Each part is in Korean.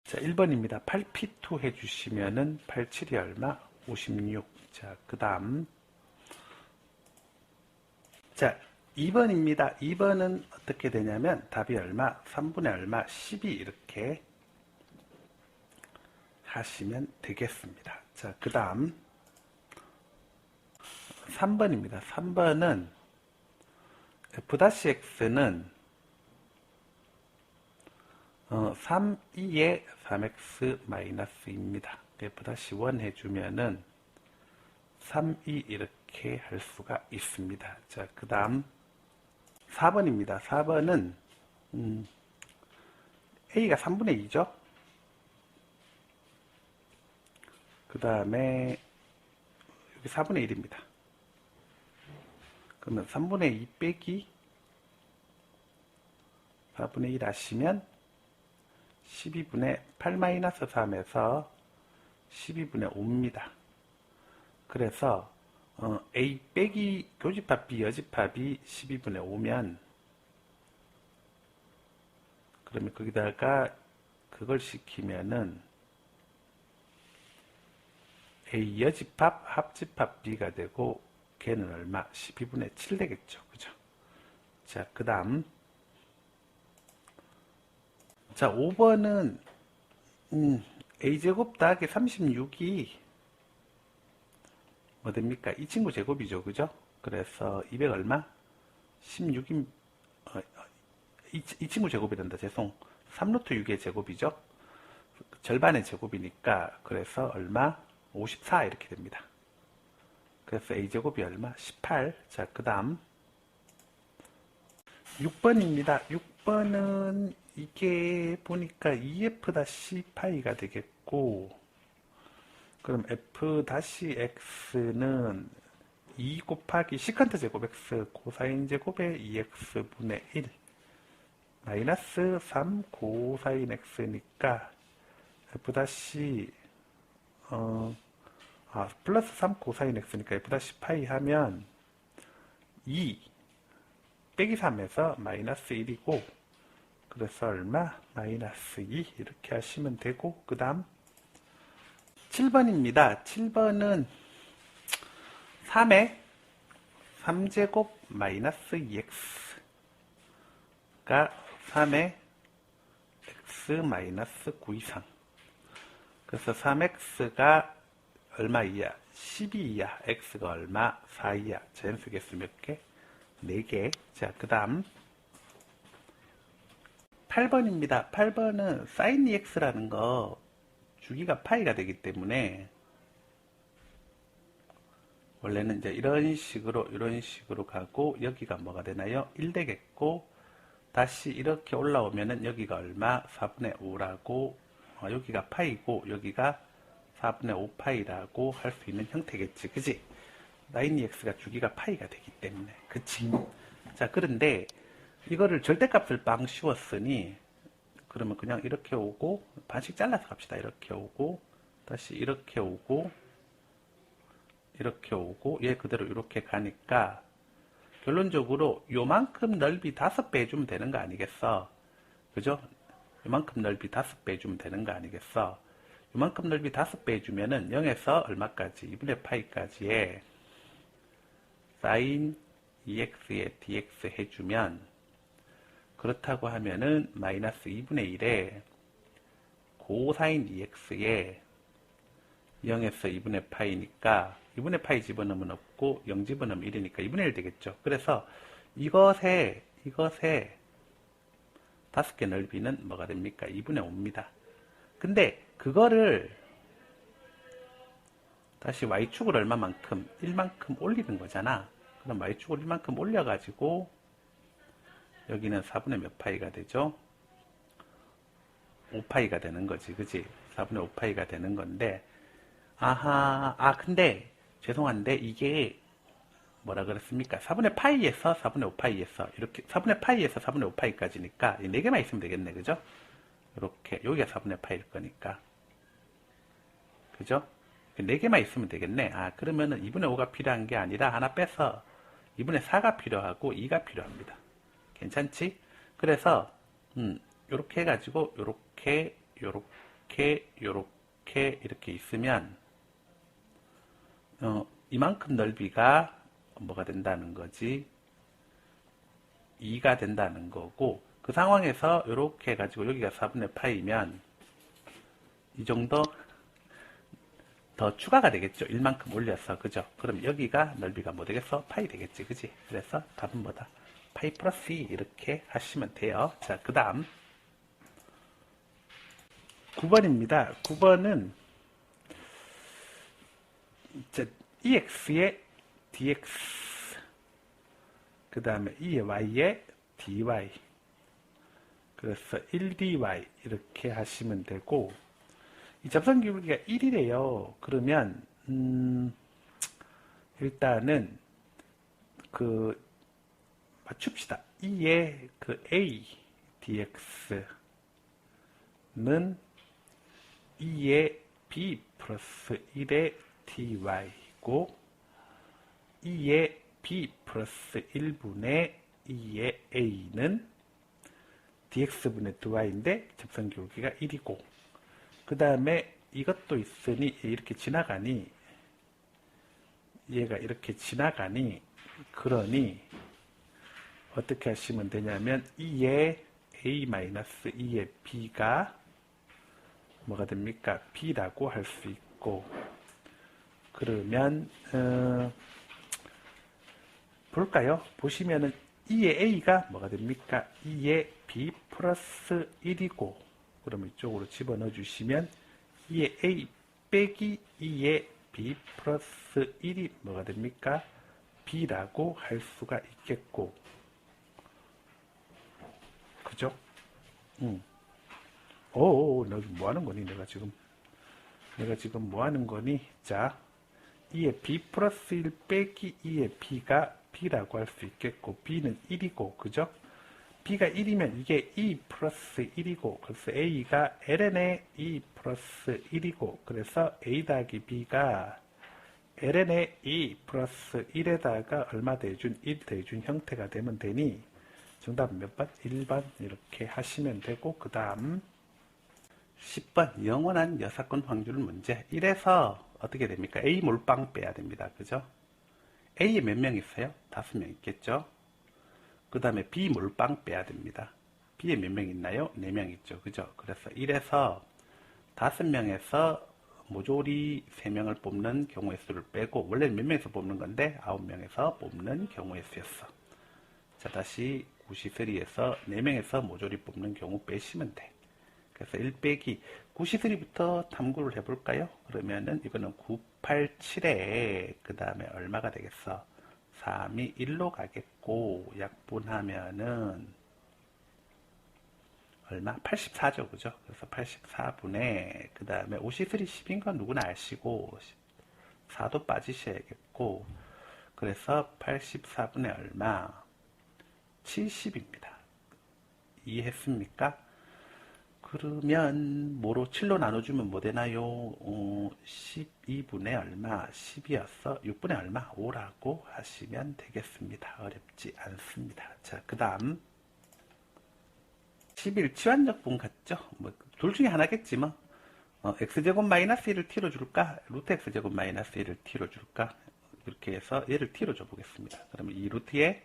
자, 1번입니다. 8P2 해주시면은 87이 얼마? 56. 자, 그 다음. 자, 2번입니다. 2번은 어떻게 되냐면 답이 얼마? 3분의 얼마? 12 이렇게 하시면 되겠습니다. 자, 그 다음 3번입니다. 3번은 f-x는 3,2의 3x-입니다. f-1 해주면은 3,2 이렇게 할 수가 있습니다. 자, 그 다음 4번입니다. 4번은 a가 3분의 2죠. 그 다음에 여기 4분의 1입니다. 그러면 3분의 2 빼기 4분의 1 하시면 12분의 8-3에서 12분의 5입니다. 그래서 A 빼기 교집합 B 여집합이 12분의 5면 그러면 거기다가 그걸 시키면은 A 여집합 합집합 B가 되고 걔는 얼마? 12분의 7 되겠죠. 그죠? 자, 그 다음 자, 5번은 A제곱 더하기 36이 뭐 됩니까? 이 친구 제곱이죠. 그죠? 그래서 200 얼마? 16인 이 친구 제곱이 된다. 죄송. 3루트 6의 제곱이죠. 절반의 제곱이니까 그래서 얼마? 54 이렇게 됩니다. 그래서 A제곱이 얼마? 18. 자, 그 다음 6번입니다. 6번은 이게 보니까 EF-파이가 되겠고 그럼 F-X는 2 곱하기 시컨트 제곱 X 코사인 제곱의 2X분의 1 마이너스 3 코사인 X니까 F- 플러스 3 코사인 X니까 F-파이 하면 2 빼기 3에서 마이너스 1이고 그래서 얼마? 마이너스 2 이렇게 하시면 되고 그 다음 7번입니다. 7번은 3의 3제곱 마이너스 2x가 3의 x 마이너스 9 이상 그래서 3x가 얼마 이하? 12 이하 x가 얼마? 4 이하 자연수 개수 몇 개? 4개. 자, 그 다음 8번입니다. 8번은 sin ex라는 거 주기가 파이가 되기 때문에 원래는 이제 이런 식으로 가고 여기가 뭐가 되나요? 1 되겠고 다시 이렇게 올라오면은 여기가 얼마? 4분의 5라고 여기가 파이고 여기가 4분의 5 파이라고 할 수 있는 형태겠지. 그지? sin x가 주기가 파이가 되기 때문에 그치? 자, 그런데 이거를 절대값을 빵 씌웠으니 그러면 그냥 이렇게 오고 반씩 잘라서 갑시다. 이렇게 오고 다시 이렇게 오고 이렇게 오고 얘 그대로 이렇게 가니까 결론적으로 요만큼 넓이 5배 해주면 되는 거 아니겠어? 그죠? 요만큼 넓이 5배 해주면 되는 거 아니겠어? 요만큼 넓이 5배 해주면은 0에서 얼마까지? 2분의 파이까지의 sin 2x의 dx 해주면 그렇다고 하면은 마이너스 2분의 1에 고사인 2x에 0에서 2분의 파이니까 2분의 파이 집어넣으면 없고 0 집어넣으면 1이니까 2분의 1 되겠죠. 그래서 이것의 5개 넓이는 뭐가 됩니까? 2분의 5입니다. 근데 그거를 다시 y축을 얼마만큼? 1만큼 올리는 거잖아. 그럼 y축을 1만큼 올려가지고 여기는 4분의 몇 파이가 되죠? 5파이가 되는 거지. 그지? 4분의 5파이가 되는 건데 근데 죄송한데 이게 뭐라 그랬습니까? 4분의 파이에서 4분의 5파이에서 이렇게 4분의 파이에서 4분의 5파이까지니까 4개만 있으면 되겠네. 그죠? 이렇게 여기가 4분의 파이일 거니까 그죠? 4개만 있으면 되겠네. 그러면은 2분의 5가 필요한 게 아니라 하나 빼서 2분의 4가 필요하고 2가 필요합니다. 괜찮지? 그래서 요렇게 해가지고 요렇게 요렇게 이렇게 있으면 이만큼 넓이가 뭐가 된다는 거지? 2가 된다는 거고, 그 상황에서 이렇게 해가지고 여기가 4분의 파이면 이 정도 더 추가가 되겠죠. 1만큼 올려서. 그죠? 그럼 여기가 넓이가 뭐 되겠어? 파이 되겠지. 그지? 그래서 답은 뭐다? 파이 플러스 2 이렇게 하시면 돼요. 자, 그 다음 9번입니다. 9번은 EX의 DX, 그 다음에 E의 Y의 DY, 그래서 1dy 이렇게 하시면 되고, 이 접선 기울기가 1이래요. 그러면 일단은 그 맞춥시다. E의 그 A dx는 E의 B 플러스 1의 dy고, E의 B 플러스 1분의 E의 A는 dx분의 dy인데 접선 기울기가 1이고, 그 다음에 이것도 있으니 이렇게 지나가니, 얘가 이렇게 지나가니, 그러니 어떻게 하시면 되냐면 2의 a-2의 b가 뭐가 됩니까? b라고 할 수 있고, 그러면 볼까요? 보시면은 2의 a가 뭐가 됩니까? 2의 b 플러스 1이고, 그러면 이쪽으로 집어넣어 주시면 2의 a 빼기 2의 b 플러스 1이 뭐가 됩니까? b라고 할 수가 있겠고, 그죠? 너 뭐 하는 거니? 내가 지금 뭐 하는 거니? 자, 2의 b 플러스 1 빼기 2의 b가 b라고 할 수 있겠고, b는 1이고, 그죠? b가 1이면 이게 2 플러스 1이고, 그래서 a가 ln의 2 플러스 1이고, 그래서 a 더하기 b가 ln의 2 플러스 1에다가 얼마 대준? 1 대준 형태가 되면 되니, 정답은 몇 번? 1번 이렇게 하시면 되고, 그 다음 10번 영원한 여사건 확률 문제. 1에서 어떻게 됩니까? A 몰빵 빼야 됩니다. 그죠? A에 몇 명 있어요? 5명 있겠죠? 그 다음에 B 몰빵 빼야 됩니다. B에 몇 명 있나요? 4명 있죠. 그죠? 그래서 1에서 5명에서 모조리 3명을 뽑는 경우의 수를 빼고, 원래는 몇 명에서 뽑는 건데 9명에서 뽑는 경우의 수였어. 자, 다시 93에서 4명에서 모조리 뽑는 경우 빼시면 돼. 그래서 1 빼기 93부터 탐구를 해볼까요? 그러면은 이거는 987에 그 다음에 얼마가 되겠어? 3이 1로 가겠고, 약분하면은 얼마? 84죠. 그죠? 그래서 84분의 그 다음에 53 10인 건 누구나 아시고 4도 빠지셔야겠고, 그래서 84분의 얼마? 70입니다. 이해했습니까? 그러면 뭐로 7로 나눠주면 뭐 되나요? 12분의 얼마? 10이었어? 6분의 얼마? 5라고 하시면 되겠습니다. 어렵지 않습니다. 자, 그 다음 11 치환적분 같죠? 뭐 둘 중에 하나겠지 뭐. x제곱 마이너스 1을 t로 줄까? 루트 x제곱 마이너스 1을 t로 줄까? 이렇게 해서 얘를 t로 줘보겠습니다. 그러면 이 루트에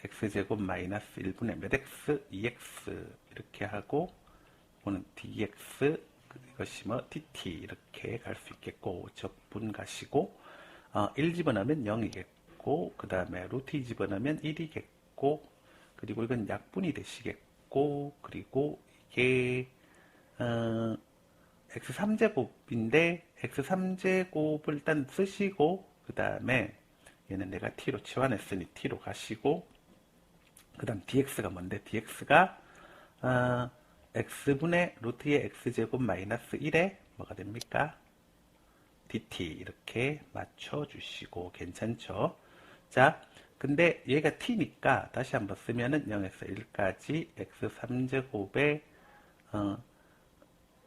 x제곱 마이너스 1분의 몇 x? 2x 이렇게 하고, 이거는 dx, 이것이 뭐 dt 이렇게 갈 수 있겠고, 적분 가시고, 1 집어넣으면 0이겠고, 그 다음에 루트 2 집어넣으면 1이겠고, 그리고 이건 약분이 되시겠고, 그리고 이게 x3제곱인데 x3제곱을 일단 쓰시고, 그 다음에 얘는 내가 t로 치환했으니 t로 가시고, 그 다음 dx가 뭔데? dx가 x분의 루트의 x제곱 마이너스 1에 뭐가 됩니까? dt 이렇게 맞춰주시고 괜찮죠? 자, 근데 얘가 t니까 다시 한번 쓰면은 0에서 1까지 x3제곱에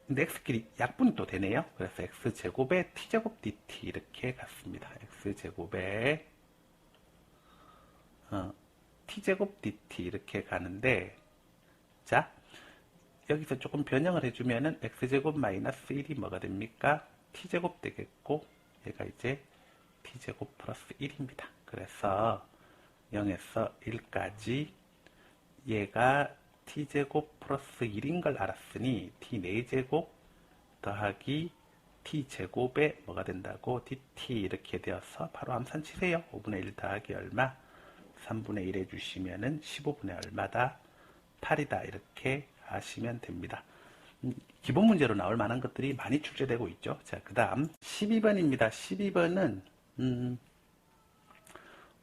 근데 x끼리 약분이 또 되네요. 그래서 x제곱에 t제곱 dt 이렇게 갔습니다. x제곱에 t제곱 dt 이렇게 가는데, 자, 여기서 조금 변형을 해주면은 x제곱 마이너스 1이 뭐가 됩니까? t제곱 되겠고, 얘가 이제 t제곱 플러스 1입니다. 그래서 0에서 1까지 얘가 t제곱 플러스 1인 걸 알았으니 t 4제곱 더하기 t제곱에 뭐가 된다고? dt 이렇게 되어서 바로 암산 치세요. 5분의 1 더하기 얼마? 3분의 1 해주시면은 15분의 얼마다? 8이다. 이렇게 하시면 됩니다. 기본 문제로 나올 만한 것들이 많이 출제되고 있죠. 자, 그 다음 12번입니다. 12번은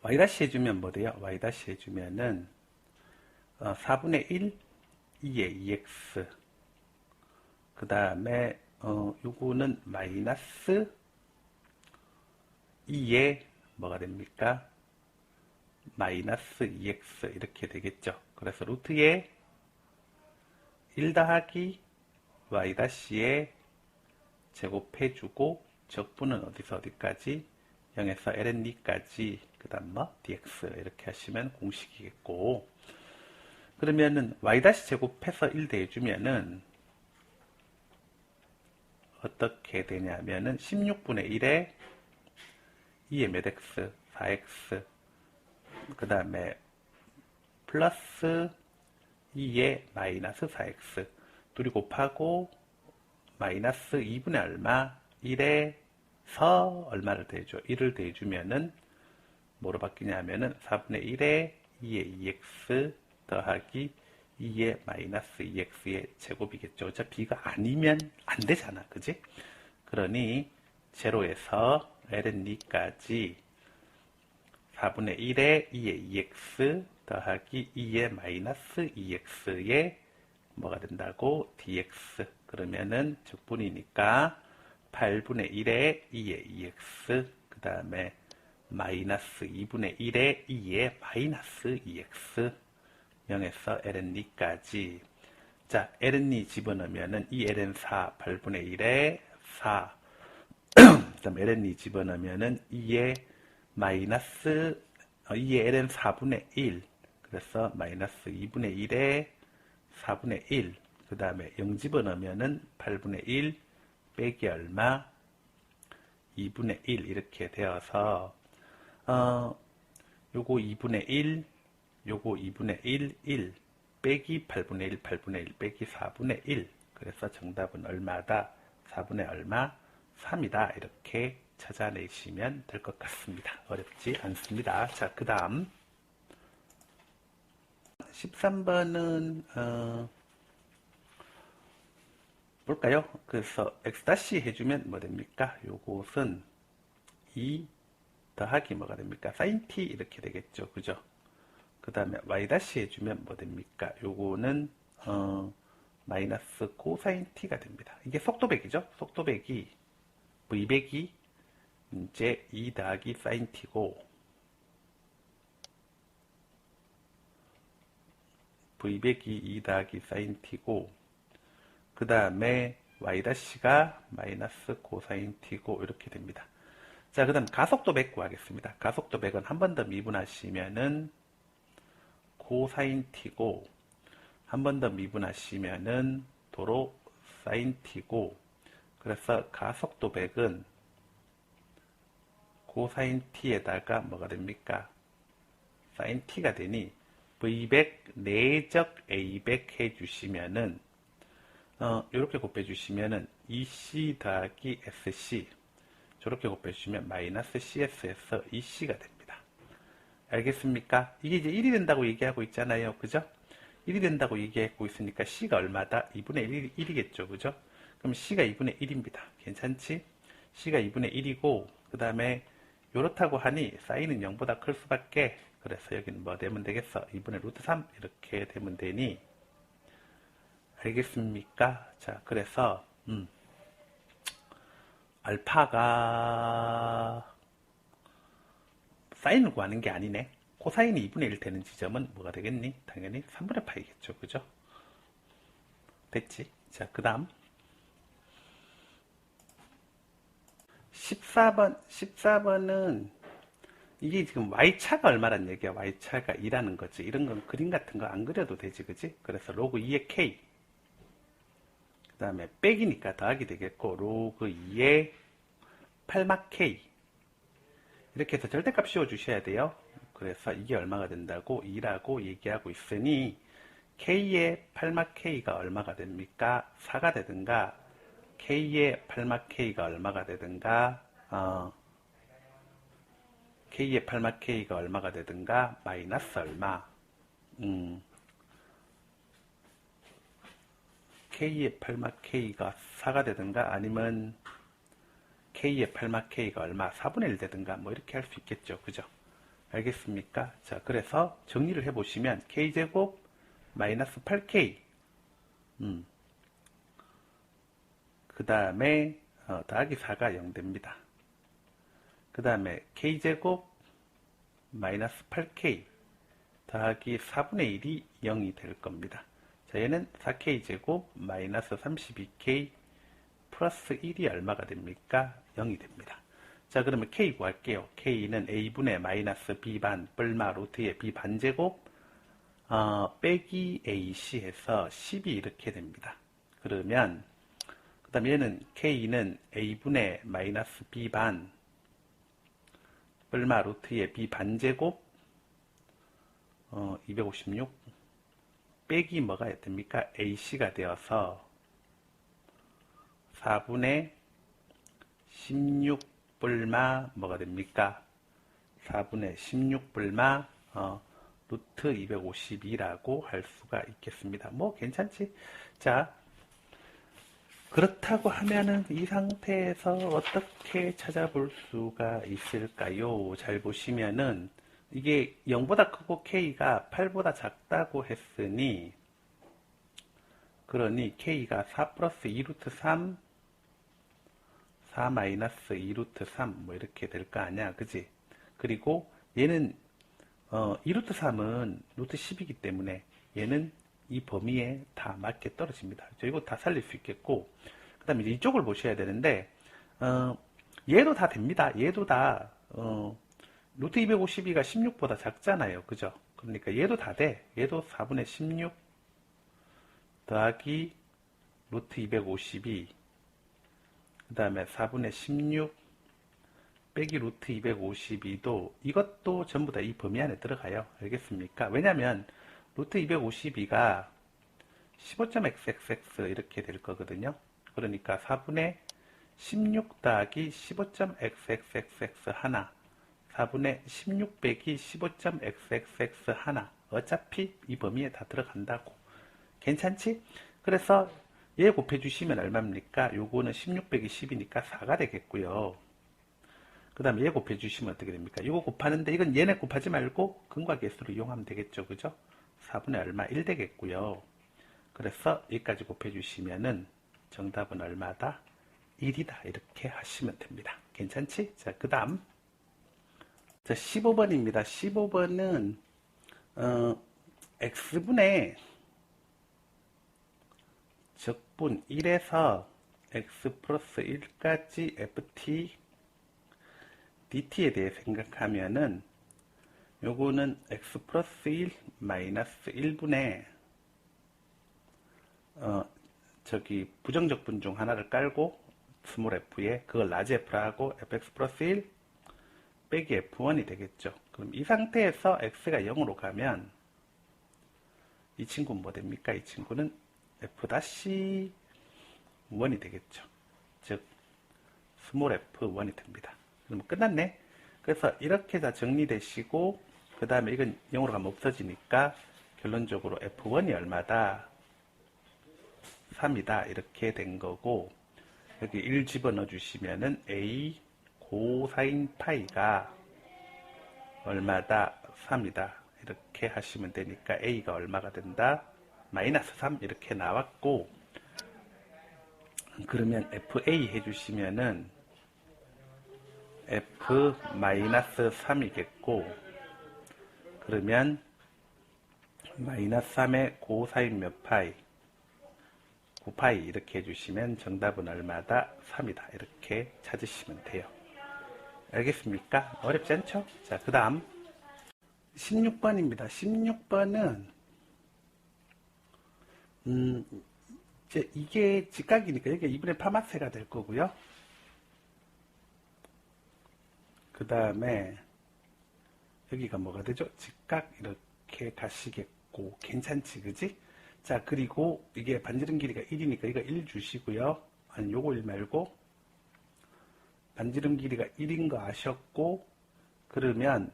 y' 해주면 뭐 돼요? y' 해주면은 4분의 1 2의 2x 그 다음에 요거는 마이너스 2의 뭐가 됩니까? 마이너스 2x 이렇게 되겠죠. 그래서 루트에 1 더하기 y'에 제곱해주고 적분은 어디서 어디까지? 0에서 ln까지 그 다음 뭐 dx 이렇게 하시면 공식이겠고, 그러면은 y' 제곱해서 1 대해주면은 어떻게 되냐면은 16분의 1에 2의 몇 x? 4x 그 다음에 플러스 2의 마이너스 4x 둘이 곱하고 마이너스 2분의 얼마? 1에서 얼마를 더해줘? 1을 더해주면은 뭐로 바뀌냐면은 4분의 1에 2의 2x 더하기 2의 마이너스 2x의 제곱이겠죠. 어차피 b가 아니면 안 되잖아. 그지? 그러니 제로에서 ln까지 4분의 1에 2의 2x 더하기 2의 마이너스 2x의 뭐가 된다고? dx. 그러면은 적분이니까 8분의 1에 2의 2x 그 다음에 마이너스 2분의 1에 2의 마이너스 2x 0에서 ln까지. 자, ln 집어넣으면은 이 ln4 8분의 1에 4 그 다음 ln 집어넣으면은 2의 마이너스 2의 ln 4분의 1 그래서 마이너스 2분의 1에 4분의 1 그 다음에 0 집어넣으면은 8분의 1 빼기 얼마? 2분의 1 이렇게 되어서 요거 2분의 1 요거 2분의 1 1 빼기 8분의 1 8분의 1 빼기 4분의 1 그래서 정답은 얼마다? 4분의 얼마? 3이다. 이렇게 찾아내시면 될 것 같습니다. 어렵지 않습니다. 자, 그 다음 13번은 볼까요? 그래서 x' 해주면 뭐 됩니까? 요것은 2 더하기 뭐가 됩니까? sin t 이렇게 되겠죠. 그죠? 그 다음에 y' 해주면 뭐 됩니까? 요거는 마이너스 코사인 t가 됩니다. 이게 속도백이죠. 속도백이 v백이 이제 2 더하기 sin t고 v백이 2 더하기 sin t고 그 다음에 y'가 마이너스 코사인 t고 이렇게 됩니다. 자, 그 다음 가속도 100 구하겠습니다. 가속도 100은 한 번 더 미분하시면은 코사인 t고 한 번 더 미분하시면은 도로 사인 t고 그래서 가속도 100은 코사인 t에다가 뭐가 됩니까? 사인 t가 되니 v100 내적 a100 해주시면은 이렇게 곱해주시면은 ec 더하기 sc 저렇게 곱해주시면 마이너스 cs에서 ec가 됩니다. 알겠습니까? 이게 이제 1이 된다고 얘기하고 있잖아요. 그죠? 1이 된다고 얘기하고 있으니까 c가 얼마다? 2분의 1이겠죠. 그죠? 그럼 c가 2분의 1입니다. 괜찮지? c가 2분의 1이고 그 다음에 요렇다고 하니 사인은 0보다 클 수밖에. 그래서 여기는 뭐 되면 되겠어? 2분의 루트 3 이렇게 되면 되니 알겠습니까? 자, 그래서 알파가 사인을 구하는 게 아니네. 코사인이 2분의 1 되는 지점은 뭐가 되겠니? 당연히 3분의 파이겠죠. 그죠? 됐지? 자, 그 다음 14번은 이게 지금 y차가 얼마란 얘기야? y차가 2라는 거지. 이런 건 그림 같은 거 안 그려도 되지. 그지? 그래서 로그 2의 k 그 다음에 빼기니까 더하기 되겠고, 로그 2에 8막 K. 이렇게 해서 절대값 씌워주셔야 돼요. 그래서 이게 얼마가 된다고 2라고 얘기하고 있으니, K의 8막 K가 얼마가 됩니까? 4가 되든가, K의 8막 K가 얼마가 되든가, K의 8막 K가 얼마가 되든가, 마이너스 얼마. K의 8막 K가 4가 되든가, 아니면 K의 8막 K가 얼마, 4분의 1 되든가, 뭐 이렇게 할 수 있겠죠. 그죠? 알겠습니까? 자, 그래서 정리를 해보시면, K제곱 마이너스 8K, 그 다음에 더하기 4가 0 됩니다. 그 다음에 K제곱 마이너스 8K 더하기 4분의 1이 0이 될 겁니다. 자, 얘는 4K제곱 마이너스 32K 플러스 1이 얼마가 됩니까? 0이 됩니다. 자, 그러면 K 구할게요. K는 A분의 마이너스 B반 뿔마 루트의 B반제곱 빼기 AC 해서 10이 이렇게 됩니다. 그러면 그 다음 얘는 K는 A분의 마이너스 B반 뿔마 루트의 B반제곱 256 빼기 뭐가 됩니까? AC가 되어서 4분의 16 뿔마 뭐가 됩니까? 4분의 16 뿔마 루트 252라고 할 수가 있겠습니다. 뭐 괜찮지? 자, 그렇다고 하면은 이 상태에서 어떻게 찾아볼 수가 있을까요? 잘 보시면은 이게 0보다 크고 K가 8보다 작다고 했으니, 그러니 K가 4 플러스 2루트 3, 4 마이너스 2루트 3, 뭐 이렇게 될 거 아니야. 그지? 그리고 얘는 2루트 3은 루트 10이기 때문에 얘는 이 범위에 다 맞게 떨어집니다. 이거 다 살릴 수 있겠고, 그 다음에 이쪽을 보셔야 되는데, 얘도 다 됩니다. 얘도 다, 루트 252가 16보다 작잖아요. 그죠? 그러니까 얘도 다 돼. 얘도 4분의 16 더하기 루트 252, 그 다음에 4분의 16 빼기 루트 252도 이것도 전부 다 이 범위 안에 들어가요. 알겠습니까? 왜냐면 루트 252가 15.xxx 이렇게 될 거거든요. 그러니까 4분의 16 더하기 15.xxx 하나, 4분의 16 빼기 15.xxx 하나, 어차피 이 범위에 다 들어간다고. 괜찮지? 그래서 얘 곱해주시면 얼마입니까? 요거는 16 빼기 10이니까 4가 되겠고요. 그 다음에 얘 곱해주시면 어떻게 됩니까? 이거 곱하는데 이건 얘네 곱하지 말고 근과 계수로 이용하면 되겠죠. 그죠? 4분의 얼마 1 되겠고요. 그래서 여기까지 곱해주시면은 정답은 얼마다? 1이다. 이렇게 하시면 됩니다. 괜찮지? 자, 그 다음. 자, 15번입니다. 15번은, x분의 적분 1에서 x 플러스 1까지 ft dt에 대해 생각하면은 요거는 x 플러스 1 마이너스 1분의 부정적분 중 하나를 깔고 스몰 f에 그걸 라지 f라고 fx 플러스 1 빼기 f1이 되겠죠. 그럼 이 상태에서 x가 0으로 가면 이 친구는 뭐 됩니까? 이 친구는 f-1이 되겠죠. 즉 스몰 f1이 됩니다. 그럼 끝났네. 그래서 이렇게 다 정리되시고 그 다음에 이건 0으로 가면 없어지니까 결론적으로 f1이 얼마다? 3이다. 이렇게 된 거고, 여기 1 집어넣어 주시면은 a 고사인 파이가 얼마다? 3이다. 이렇게 하시면 되니까 a가 얼마가 된다? 마이너스 3 이렇게 나왔고, 그러면 fa 해주시면은 f 마이너스 3이겠고, 그러면 마이너스 3의 고사인 몇 파이? 9파이 이렇게 해주시면 정답은 얼마다? 3이다. 이렇게 찾으시면 돼요. 알겠습니까? 어렵지 않죠? 자, 그 다음 16번입니다. 16번은 이제 이게 직각이니까 여기가 2분의 파마세가 될 거고요. 그 다음에 여기가 뭐가 되죠? 직각 이렇게 가시겠고 괜찮지 그지? 자 그리고 이게 반지름 길이가 1이니까 이거 1 주시고요. 아니 요거 1 말고 반지름 길이가 1인 거 아셨고 그러면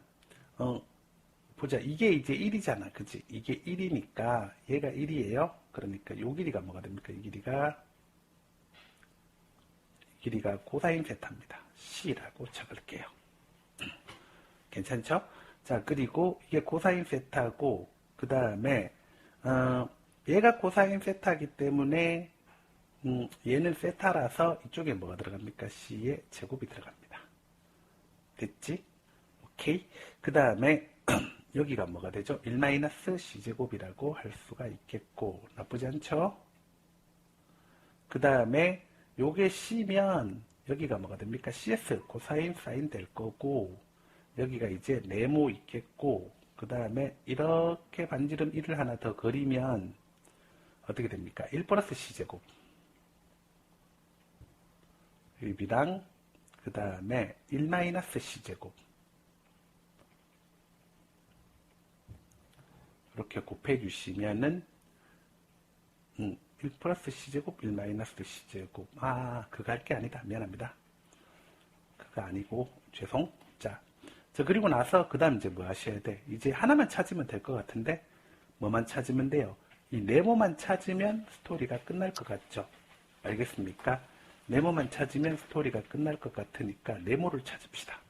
보자 이게 이제 1이잖아 그지? 이게 1이니까 얘가 1이에요. 그러니까 요 길이가 뭐가 됩니까? 이 길이가 코사인 세타입니다. C라고 적을게요. 괜찮죠? 자 그리고 이게 코사인 세타고 그 다음에 얘가 코사인 세타이기 때문에 얘는 세타라서 이쪽에 뭐가 들어갑니까? C의 제곱이 들어갑니다. 됐지? 오케이. 그 다음에 여기가 뭐가 되죠? 1-C제곱이라고 할 수가 있겠고 나쁘지 않죠? 그 다음에 요게 C면 여기가 뭐가 됩니까? CS 코사인 사인 될 거고 여기가 이제 네모 있겠고 그 다음에 이렇게 반지름 1을 하나 더 그리면 어떻게 됩니까? 1 플러스 C제곱 여기랑 그 다음에 1-C제곱 이렇게 곱해 주시면은 1 플러스 C제곱 1-C제곱 그거 할 게 아니다. 미안합니다. 그거 아니고 죄송. 자 그리고 나서 그 다음 이제 뭐 하셔야 돼? 이제 하나만 찾으면 될 것 같은데 뭐만 찾으면 돼요? 이 네모만 찾으면 스토리가 끝날 것 같죠? 알겠습니까? 네모만 찾으면 스토리가 끝날 것 같으니까 네모를 찾읍시다.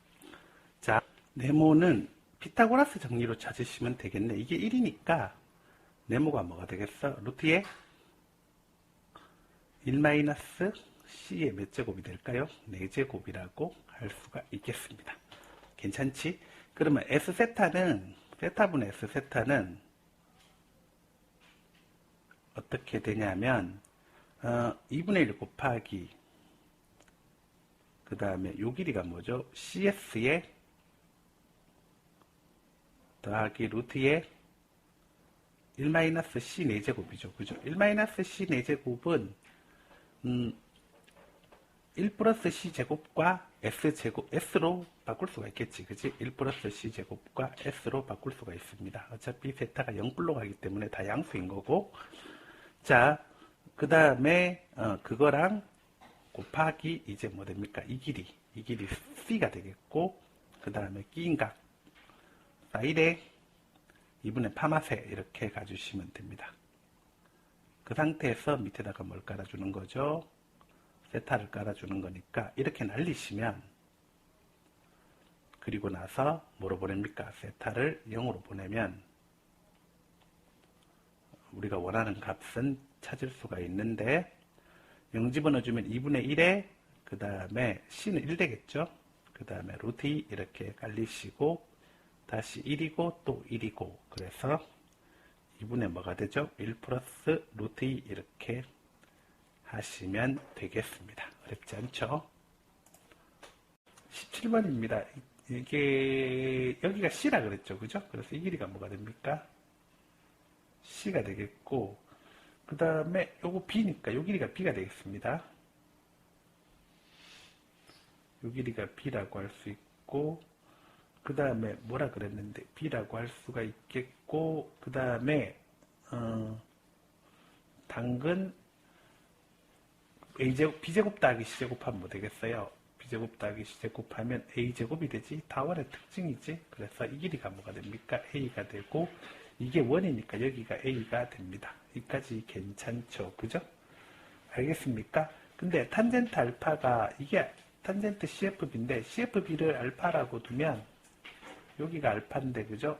자 네모는 피타고라스 정리로 찾으시면 되겠네. 이게 1이니까 네모가 뭐가 되겠어? 루트에 1-C의 몇 제곱이 될까요? 4제곱이라고 할 수가 있겠습니다. 괜찮지? 그러면 S세타는 세타분의 S세타는 어떻게 되냐면 2분의 1 곱하기 그 다음에 요 길이가 뭐죠? CS의 더하기 루트에 1-C 4제곱이죠. 그죠? 1-C 4제곱은 1 플러스 C제곱과 S제곱, S로 바꿀 수가 있겠지. 그지? 1 플러스 C제곱과 S로 바꿀 수가 있습니다. 어차피 세타가 0불로 가기 때문에 다 양수인 거고. 자, 그 다음에, 그거랑 곱하기, 이제 뭐 됩니까? 이 길이 C가 되겠고, 그 다음에 끼인각, 사이레, 2분의 파마세, 이렇게 가주시면 됩니다. 그 상태에서 밑에다가 뭘 깔아주는 거죠? 세타를 깔아주는 거니까 이렇게 날리시면 그리고 나서 뭐로 보냅니까? 세타를 0으로 보내면 우리가 원하는 값은 찾을 수가 있는데 0 집어넣어주면 2분의 1에 그 다음에 C는 1 되겠죠? 그 다음에 루트 2 이렇게 깔리시고 다시 1이고 또 1이고 그래서 2분의 뭐가 되죠? 1 플러스 루트 2 이렇게 하시면 되겠습니다. 어렵지 않죠? 17번입니다. 이게 여기가 C라 그랬죠. 그죠? 그래서 이 길이가 뭐가 됩니까? C가 되겠고 그 다음에 요거 B니까 요 길이가 B가 되겠습니다. 요 길이가 B라고 할 수 있고 그 다음에 뭐라 그랬는데 B라고 할 수가 있겠고 그 다음에 당근 A제곱, B제곱 더하기 C제곱하면 뭐 되겠어요? B제곱 더하기 C제곱하면 A제곱이 되지. 다원의 특징이지. 그래서 이 길이가 뭐가 됩니까? A가 되고 이게 원이니까 여기가 A가 됩니다. 여기까지 괜찮죠? 그죠? 알겠습니까? 근데 탄젠트 알파가 이게 탄젠트 CFB인데 CFB를 알파라고 두면 여기가 알파인데 그죠?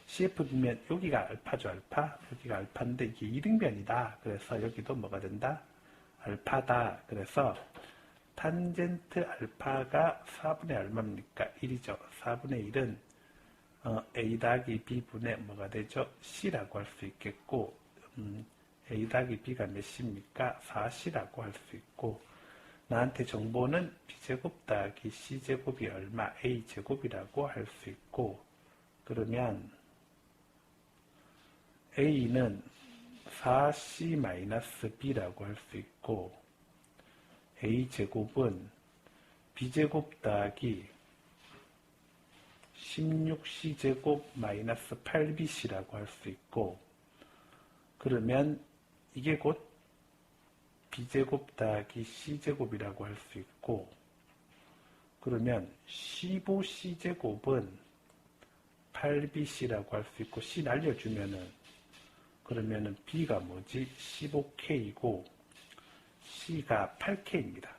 CFB면 여기가 알파죠. 알파. 여기가 알파인데 이게 이등변이다. 그래서 여기도 뭐가 된다? 알파다. 그래서 탄젠트 알파가 4분의 얼마입니까? 1이죠. 4분의 1은 A 더하기 B분의 뭐가 되죠? C라고 할 수 있겠고 A 더하기 B가 몇입니까? 4C라고 할 수 있고 나한테 정보는 B제곱 더하기 C제곱이 얼마? A제곱이라고 할 수 있고 그러면 A는 4c-b라고 할 수 있고 a제곱은 b제곱 더하기 16c제곱 마이너스 8bc라고 할 수 있고, 그러면 이게 곧 b제곱 더하기 c제곱이라고 할 수 있고, 그러면 15c제곱은 8bc라고 할 수 있고, c 날려주면은 그러면은 b가 뭐지? 15k이고 c가 8k입니다.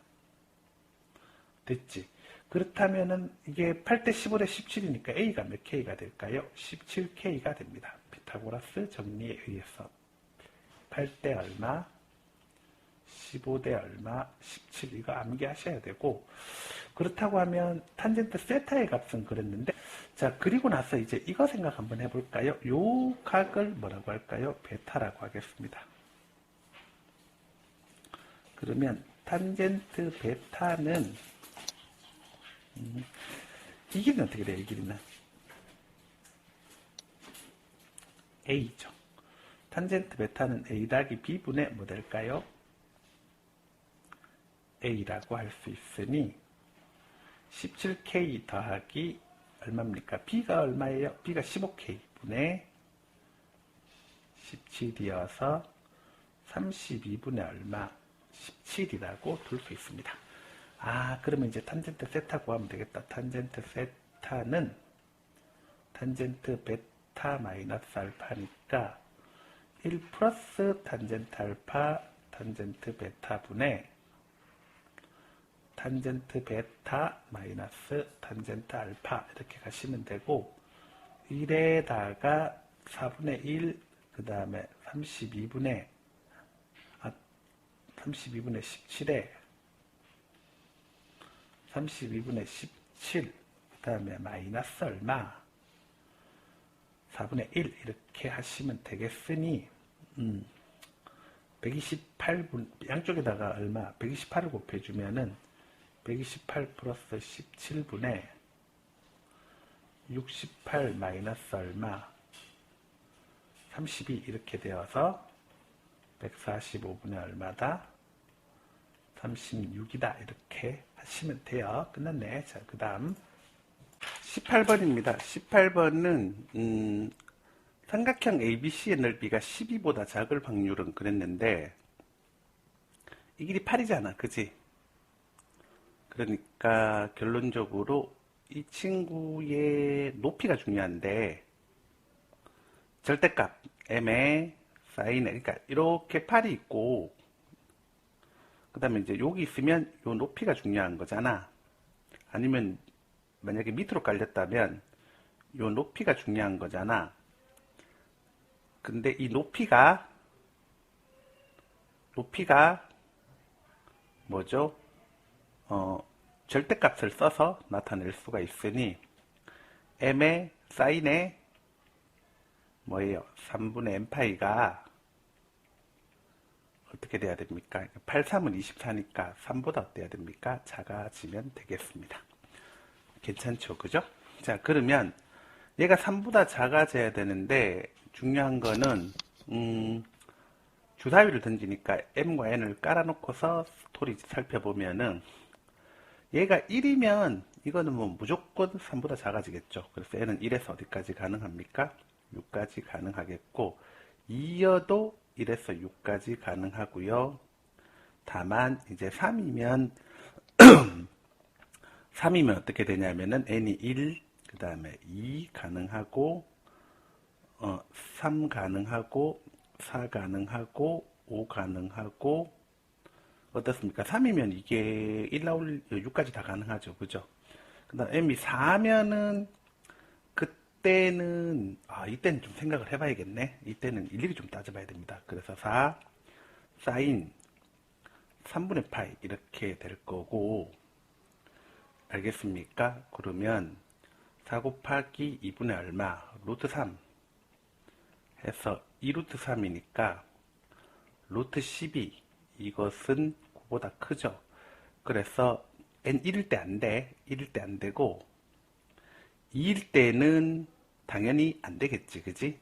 됐지? 그렇다면은 이게 8대 15대 17이니까 a가 몇 k가 될까요? 17k가 됩니다. 피타고라스 정리에 의해서 8대 얼마, 15대 얼마, 17 이거 암기하셔야 되고, 그렇다고 하면 탄젠트 세타의 값은 그랬는데, 자 그리고 나서 이제 이거 생각 한번 해볼까요? 요 각을 뭐라고 할까요? 베타라고 하겠습니다. 그러면 탄젠트 베타는 이 길이는 어떻게 돼요? 이 길이는 a죠. 탄젠트 베타는 a 더하기 b분의 뭐 될까요? a라고 할 수 있으니 17k 더하기 얼마입니까? b가 얼마예요? b가 15k 분의 17이어서 32분의 얼마? 17이라고 둘 수 있습니다. 아, 그러면 이제 탄젠트 세타 구하면 되겠다. 탄젠트 세타는 탄젠트 베타 마이너스 알파니까 1 플러스 탄젠트 알파 탄젠트 베타 분의 탄젠트 베타 마이너스 탄젠트 알파 이렇게 가시면 되고, 1에다가 4분의 1 그 다음에 32분의 17에 32분의 17 그 다음에 마이너스 얼마 4분의 1 이렇게 하시면 되겠으니 128분 양쪽에다가 얼마 128을 곱해주면은 128 플러스 17분의 68 마이너스 얼마 32 이렇게 되어서 145분의 얼마다 36이다 이렇게 하시면 돼요. 끝났네. 자, 그 다음 18번입니다. 18번은 삼각형 ABC의 넓이가 12보다 작을 확률은 그랬는데 이 길이 8이잖아. 그지? 그러니까 결론적으로 이 친구의 높이가 중요한데 절대값 m의 사인에 그러니까 이렇게 8이 있고 그 다음에 이제 여기 있으면 요 높이가 중요한 거잖아. 아니면 만약에 밑으로 깔렸다면 요 높이가 중요한 거잖아. 근데 이 높이가 뭐죠? 절대값을 써서 나타낼 수가 있으니 m의 사인에 뭐예요? 3분의 n파이가 어떻게 돼야 됩니까? 8, 3은 24니까 3보다 어때야 됩니까? 작아지면 되겠습니다. 괜찮죠? 그죠? 자, 그러면 얘가 3보다 작아져야 되는데 중요한 거는 주사위를 던지니까 m과 n을 깔아놓고서 스토리 살펴보면은 얘가 1이면 이거는 뭐 무조건 3보다 작아지겠죠. 그래서 n은 1에서 어디까지 가능합니까? 6까지 가능하겠고 2여도 1에서 6까지 가능하고요. 다만 이제 3이면 3이면 어떻게 되냐면은 n이 1, 그 다음에 2 가능하고 3 가능하고 4 가능하고 5 가능하고 어떻습니까? 3이면 이게 1 나올 6까지 다 가능하죠. 그죠? 그 다음 m이 4면은 이때는 좀 생각을 해봐야겠네. 이때는 일일이 좀 따져봐야 됩니다. 그래서 4 사인 3분의 파이 이렇게 될 거고, 알겠습니까? 그러면 4 곱하기 2분의 얼마 루트 3 해서 2루트 3이니까 루트 12 이것은 9보다 크죠. 그래서 n 1일 때 안 돼. 1일 때 안 되고 2일 때는 당연히 안 되겠지. 그지?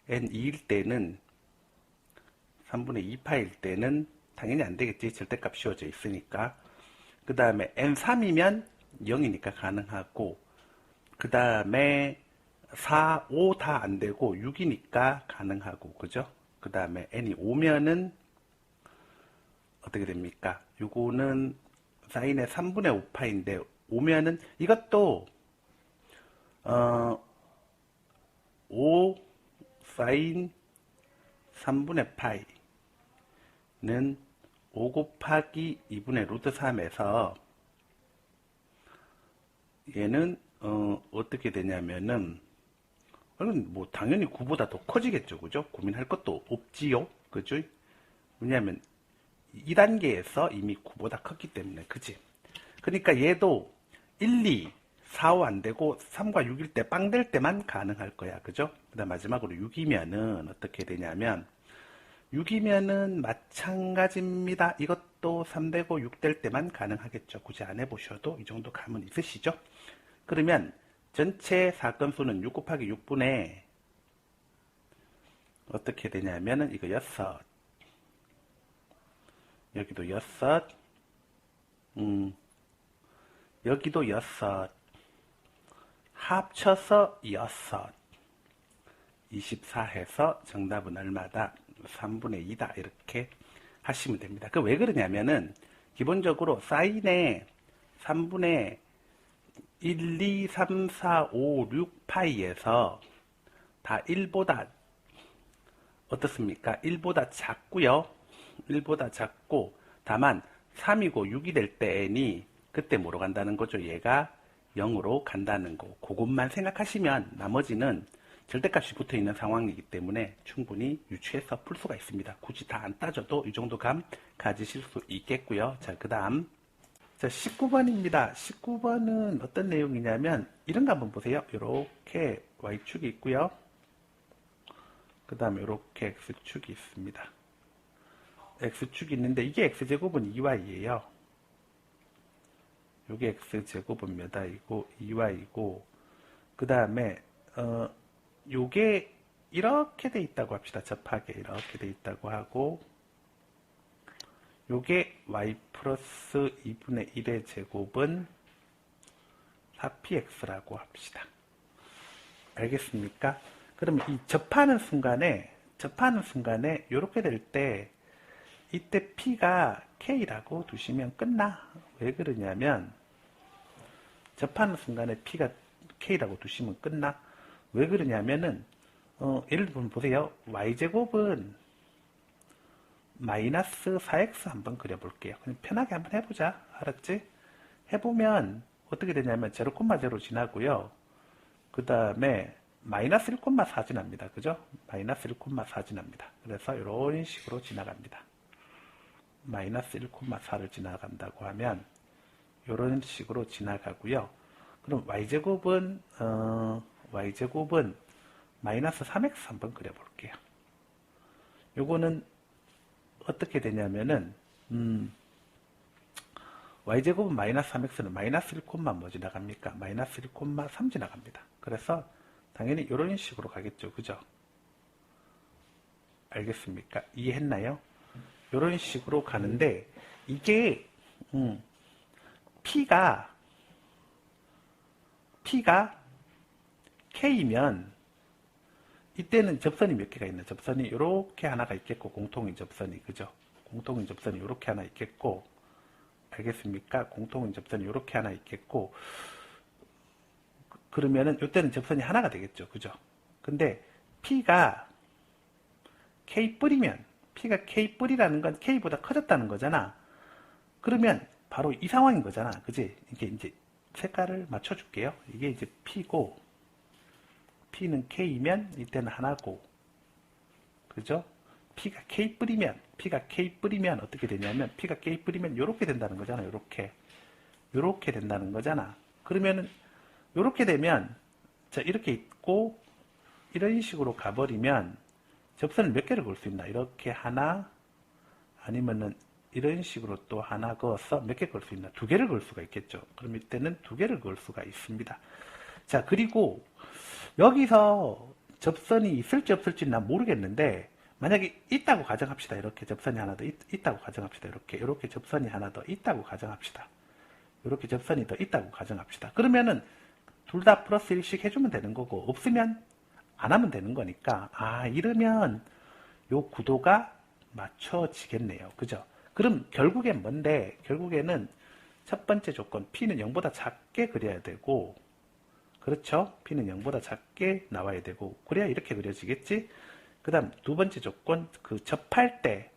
n 2일 때는 3분의 2파일 때는 당연히 안 되겠지. 절대값 씌워져 있으니까. 그 다음에 n3이면 0이니까 가능하고, 그 다음에 4, 5 다 안 되고 6이니까 가능하고, 그죠? 그 다음에 n이 5면은 어떻게 됩니까? 요거는 사인의 3분의 5파인데 5면은 이것도 5 사인 3분의 파이는 5 곱하기 2분의 루트 3에서 얘는 어떻게 되냐면은 뭐 당연히 9보다 더 커지겠죠. 그죠? 고민할 것도 없지요. 그죠? 왜냐하면 2단계에서 이미 9보다 컸기 때문에. 그지? 그러니까 얘도 1, 2, 4, 5 안 되고 3과 6일 때 빵 될 때만 가능할 거야. 그죠? 그 다음 마지막으로 6이면은 어떻게 되냐면 6이면은 마찬가지입니다. 이것도 3 되고 6 될 때만 가능하겠죠. 굳이 안 해보셔도 이 정도 감은 있으시죠? 그러면 전체 사건 수는 6 곱하기 6분의 어떻게 되냐면은 이거 6, 여기도 6, 여기도 6, 합쳐서 6, 24 해서 정답은 얼마다? 3분의 2다. 이렇게 하시면 됩니다. 그 왜 그러냐면은 기본적으로 사인의 3분의 1, 2, 3, 4, 5, 6 파이에서 다 1보다 어떻습니까? 1보다 작고요. 1보다 작고 다만 3이고 6이 될 때 n이 그때 뭐로 간다는 거죠? 얘가 0으로 간다는 거. 그것만 생각하시면 나머지는 절대값이 붙어있는 상황이기 때문에 충분히 유추해서 풀 수가 있습니다. 굳이 다 안 따져도 이 정도 감 가지실 수 있겠고요. 자, 그 다음 자, 19번입니다. 19번은 어떤 내용이냐면 이런 거 한번 보세요. 이렇게 Y축이 있고요. 그 다음에 이렇게 X축이 있습니다. X축이 있는데 이게 X제곱은 2Y예요. 이게 X제곱은 몇 I고 2Y이고 그 다음에 요게 이렇게 돼 있다고 합시다. 접하게 이렇게 돼 있다고 하고 요게 y 플러스 2분의 1의 제곱은 4px라고 합시다. 알겠습니까? 그러면 이 접하는 순간에 이렇게 될 때 이때 p가 k라고 두시면 끝나. 왜 그러냐면 접하는 순간에 p가 k라고 두시면 끝나. 왜 그러냐면은 예를 들면 보세요. y제곱은 마이너스 4x 한번 그려볼게요. 그냥 편하게 한번 해보자. 알았지? 해보면 어떻게 되냐면 0,0 지나고요. 그 다음에 마이너스 1,4 지납니다. 그죠? 마이너스 1,4 지납니다. 그래서 이런 식으로 지나갑니다. 마이너스 1,4를 지나간다고 하면 이런 식으로 지나가고요. 그럼 y제곱은 마이너스 3x 한번 그려볼게요. 요거는 어떻게 되냐면은 y제곱은 마이너스 3x는 마이너스 1, 뭐 지나갑니까? 마이너스 1,3 지나갑니다. 그래서 당연히 이런 식으로 가겠죠. 그죠? 알겠습니까? 이해했나요? 이런 식으로 가는데 이게 P가 K면 이때는 접선이 몇 개가 있나? 접선이 이렇게 하나가 있겠고 공통인 접선이 그죠? 공통인 접선이 이렇게 하나 있겠고 알겠습니까? 공통인 접선이 이렇게 하나 있겠고 그러면은 이때는 접선이 하나가 되겠죠. 그죠? 근데 P가 K뿔이면 P가 K뿔이라는 건 K보다 커졌다는 거잖아. 그러면 바로 이 상황인 거잖아. 그지? 이게 이제 색깔을 맞춰줄게요. 이게 이제 P고 P는 K면 이때는 하나고 그죠? P가 K뿔이면 어떻게 되냐면 P가 K뿔이면 이렇게 된다는 거잖아. 요렇게 된다는 거잖아. 그러면은 요렇게 되면 자 이렇게 있고 이런 식으로 가버리면 접선을 몇 개를 걸 수 있나? 이렇게 하나 아니면은 이런 식으로 또 하나 그어서 몇 개 걸 수 있나? 2개를 걸 수가 있겠죠. 그럼 이때는 2개를 걸 수가 있습니다. 자 그리고 여기서 접선이 있을지 없을지는 난 모르겠는데 만약에 있다고 가정합시다. 이렇게 접선이 하나 더 있다고 가정합시다. 이렇게 접선이 하나 더 있다고 가정합시다. 이렇게 접선이 더 있다고 가정합시다. 그러면은 둘 다 플러스 1씩 해주면 되는 거고, 없으면 안 하면 되는 거니까, 이러면 요 구도가 맞춰지겠네요. 그죠? 그럼 결국엔 뭔데? 결국에는 첫 번째 조건 P는 0보다 작게 그려야 되고, 그렇죠? P는 0보다 작게 나와야 되고, 그래야 이렇게 그려지겠지? 그 다음 두 번째 조건, 그 접할 때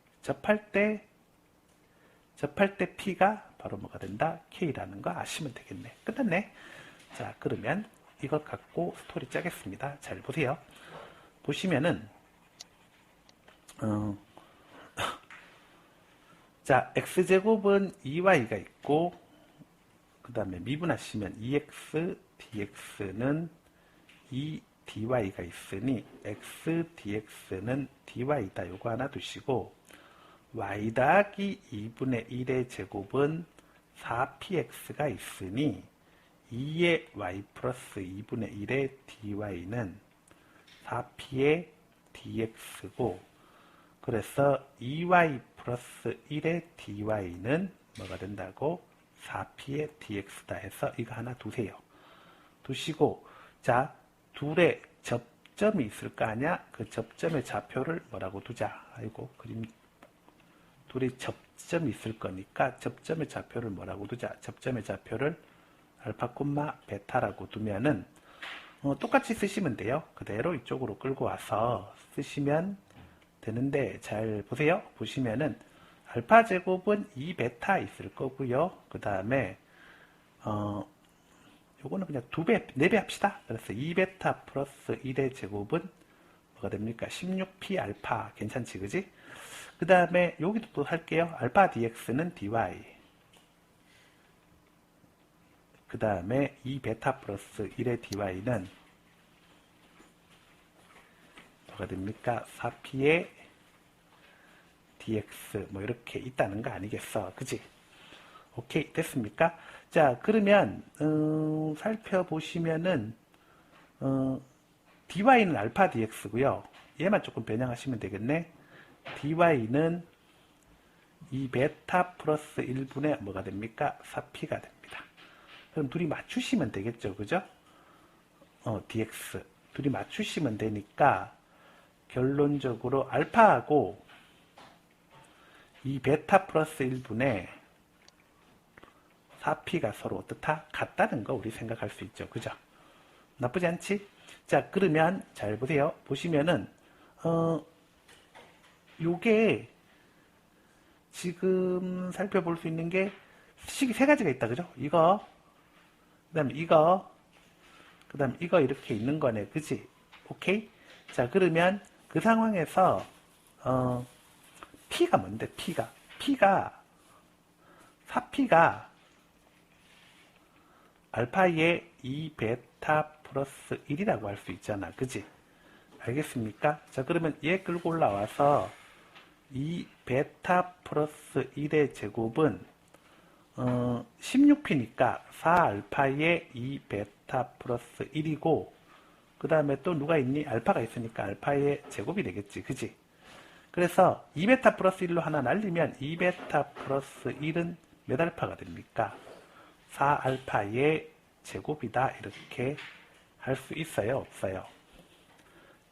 P가 바로 뭐가 된다? K라는 거 아시면 되겠네. 끝났네. 자, 그러면 이것 갖고 스토리 짜겠습니다. 잘 보세요. 보시면은, 자, x제곱은 2y가 있고, 그 다음에 미분하시면 2x dx는 2dy가 있으니 x dx는 dy다. 요거 하나 두시고, y 더하기 2분의 1의 제곱은 4px가 있으니 2의 y 플러스 2분의 1의 dy는 4p의 dx고, 그래서 2y 플러스 1의 dy는 뭐가 된다고? 4p의 dx다 해서 이거 하나 두세요. 두시고, 자, 둘의 접점이 있을 거 아니야? 그 접점의 좌표를 뭐라고 두자. 아이고, 그림. 둘이 접점이 있을 거니까 접점의 좌표를 뭐라고 두자. 접점의 좌표를 알파, 베타라고 두면은, 똑같이 쓰시면 돼요. 그대로 이쪽으로 끌고 와서 쓰시면 되는데, 잘 보세요. 보시면은 알파 제곱은 2베타 있을 거고요. 그 다음에 요거는 그냥 2배, 4배 합시다. 그래서 2베타 플러스 1의 제곱은 뭐가 됩니까? 16p 알파. 괜찮지, 그지? 그 다음에 여기도 또 할게요. 알파 dx는 dy. 그 다음에 2베타 플러스 1의 dy는 뭐가 됩니까? 4p의 dx 뭐 이렇게 있다는 거 아니겠어, 그지? 오케이, 됐습니까? 자, 그러면 살펴보시면은 dy는 알파 dx고요. 얘만 조금 변형하시면 되겠네. dy는 2베타 플러스 1분의 뭐가 됩니까? 4p가 됩니다. 그럼 둘이 맞추시면 되겠죠, 그죠? dx 둘이 맞추시면 되니까 결론적으로 알파하고 이 베타 플러스 1분의 4p가 서로 어떻다? 같다는 거 우리 생각할 수 있죠. 그죠? 나쁘지 않지? 자, 그러면 잘 보세요. 보시면은 요게 지금 살펴볼 수 있는 게 식이 세 가지가 있다. 그죠? 이거, 그 다음에 이거, 그 다음에 이거 이렇게 있는 거네. 그치? 오케이? 자, 그러면 그 상황에서 P가 뭔데? P가 4P가 알파의 2베타 플러스 1이라고 할 수 있잖아. 그지? 알겠습니까? 자, 그러면 얘 끌고 올라와서 2베타 플러스 1의 제곱은 16P니까 4알파의 2베타 플러스 1이고, 그 다음에 또 누가 있니? 알파가 있으니까 알파의 제곱이 되겠지. 그지? 그래서 2베타 플러스 1로 하나 날리면 2베타 플러스 1은 몇 알파가 됩니까? 4알파의 제곱이다. 이렇게 할 수 있어요? 없어요?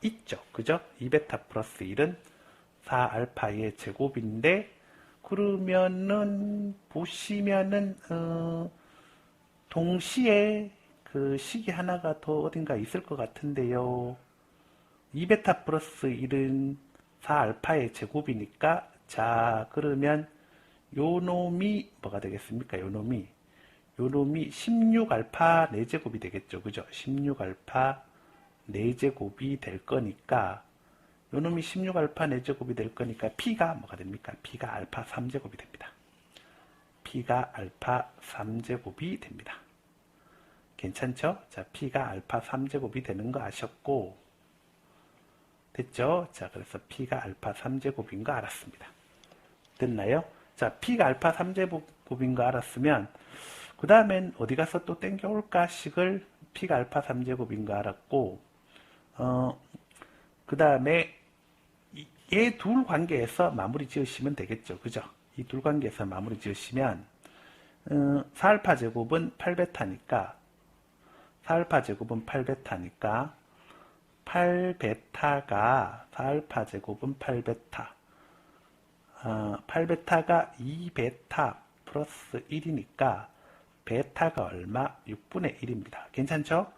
있죠. 그죠? 2베타 플러스 1은 4알파의 제곱인데, 그러면은 보시면은 동시에 그 식이 하나가 더 어딘가 있을 것 같은데요. 2베타 플러스 1은 4알파의 제곱이니까, 자, 그러면 요 놈이 뭐가 되겠습니까? 요 놈이 16알파 4제곱이 되겠죠. 그죠? 16알파 4제곱이 될 거니까, 요 놈이 16알파 4제곱이 될 거니까 P가 뭐가 됩니까? P가 알파 3제곱이 됩니다. P가 알파 3제곱이 됩니다. 괜찮죠? 자, P가 알파 3제곱이 되는 거 아셨고, 됐죠? 자, 그래서 P가 알파 3제곱인 거 알았습니다. 됐나요? 자, P가 알파 3제곱인 거 알았으면, 그 다음엔 어디 가서 또 땡겨올까 식을 P가 알파 3제곱인 거 알았고, 그 다음에 얘 둘 관계에서 마무리 지으시면 되겠죠. 그죠? 이 둘 관계에서 마무리 지으시면 4알파 제곱은 8베타니까 4알파 제곱은 8베타니까 8베타가 4알파 제곱은 8베타 8베타가 2베타 플러스 1이니까 베타가 얼마? 6분의 1입니다. 괜찮죠?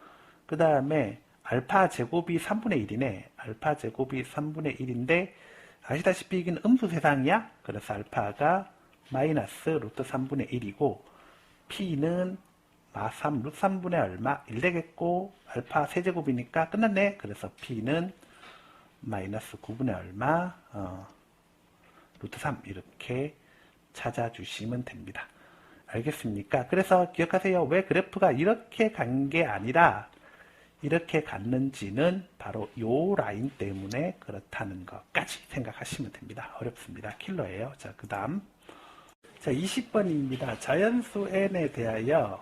그 다음에 알파 제곱이 3분의 1이네. 알파 제곱이 3분의 1인데 아시다시피 이건 음수 세상이야. 그래서 알파가 마이너스 루트 3분의 1이고 P는 마3 루트 3분의 얼마? 1 되겠고 알파 세제곱이니까 끝났네. 그래서 P는 마이너스 9분의 얼마? 루트 3 이렇게 찾아주시면 됩니다. 알겠습니까? 그래서 기억하세요. 왜 그래프가 이렇게 간 게 아니라 이렇게 갔는지는 바로 요 라인 때문에 그렇다는 것까지 생각하시면 됩니다. 어렵습니다. 킬러예요. 자, 그 다음. 자, 20번입니다. 자연수 n에 대하여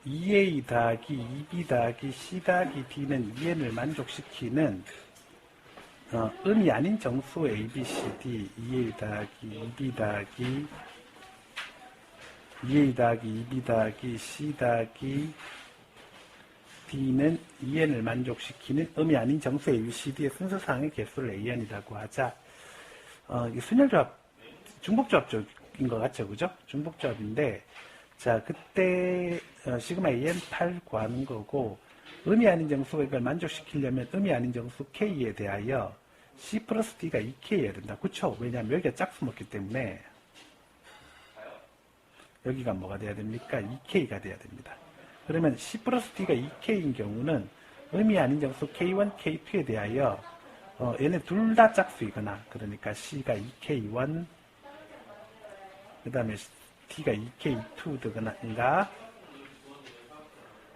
2a 더하기 2b 더하기 c 더하기 d는 2n을 만족시키는 음이 아닌 정수 a, b, c, d 2a 더하기 2b 더하기 2a 더하기 2b 더하기 c 더하기 d는 2n을 만족시키는 음이 아닌 정수 a, b, c, d의 순서상의 개수를 an이라고 하자. 순열조합, 중복조합인 것 같죠, 그죠? 중복조합인데, 자, 그때 시그마 an 8 구하는 거고, 음이 아닌 정수가 이걸 만족시키려면 음이 아닌 정수 k에 대하여 c 플러스 d가 2k여야 된다. 그쵸? 왜냐하면 여기가 짝수 먹기 때문에 여기가 뭐가 돼야 됩니까? 2k가 돼야 됩니다. 그러면 c 플러스 d가 2k인 경우는 음이 아닌 정수 k1, k2에 대하여 얘네 둘 다 짝수이거나 그러니까 c가 2k1 그 다음에 d가 2k2 되거나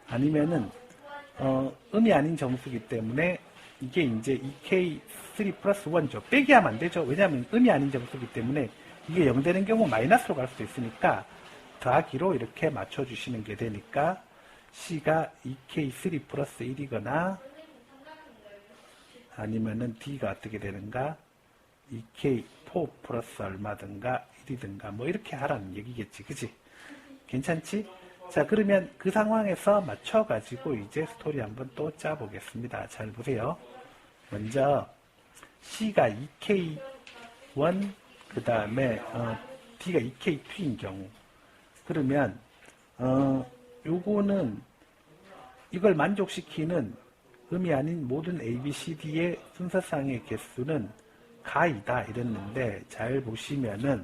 아니면은 음이 아닌 정수이기 때문에 이게 이제 2k3 플러스 1죠. 빼기 하면 안 되죠. 왜냐하면 음이 아닌 정수이기 때문에 이게 0 되는 경우 마이너스로 갈 수도 있으니까 더하기로 이렇게 맞춰주시는 게 되니까 C가 2K3 플러스 1이거나 아니면은 D가 어떻게 되는가 2K4 플러스 얼마든가 1이든가 뭐 이렇게 하라는 얘기겠지. 그치? 괜찮지? 자, 그러면 그 상황에서 맞춰가지고 이제 스토리 한번 또 짜보겠습니다. 잘 보세요. 먼저 C가 2K1 그 다음에 D가 2K2인 경우 그러면 요거는 이걸 만족시키는 음이 아닌 모든 A, B, C, D의 순서상의 개수는 가이다 이랬는데 잘 보시면은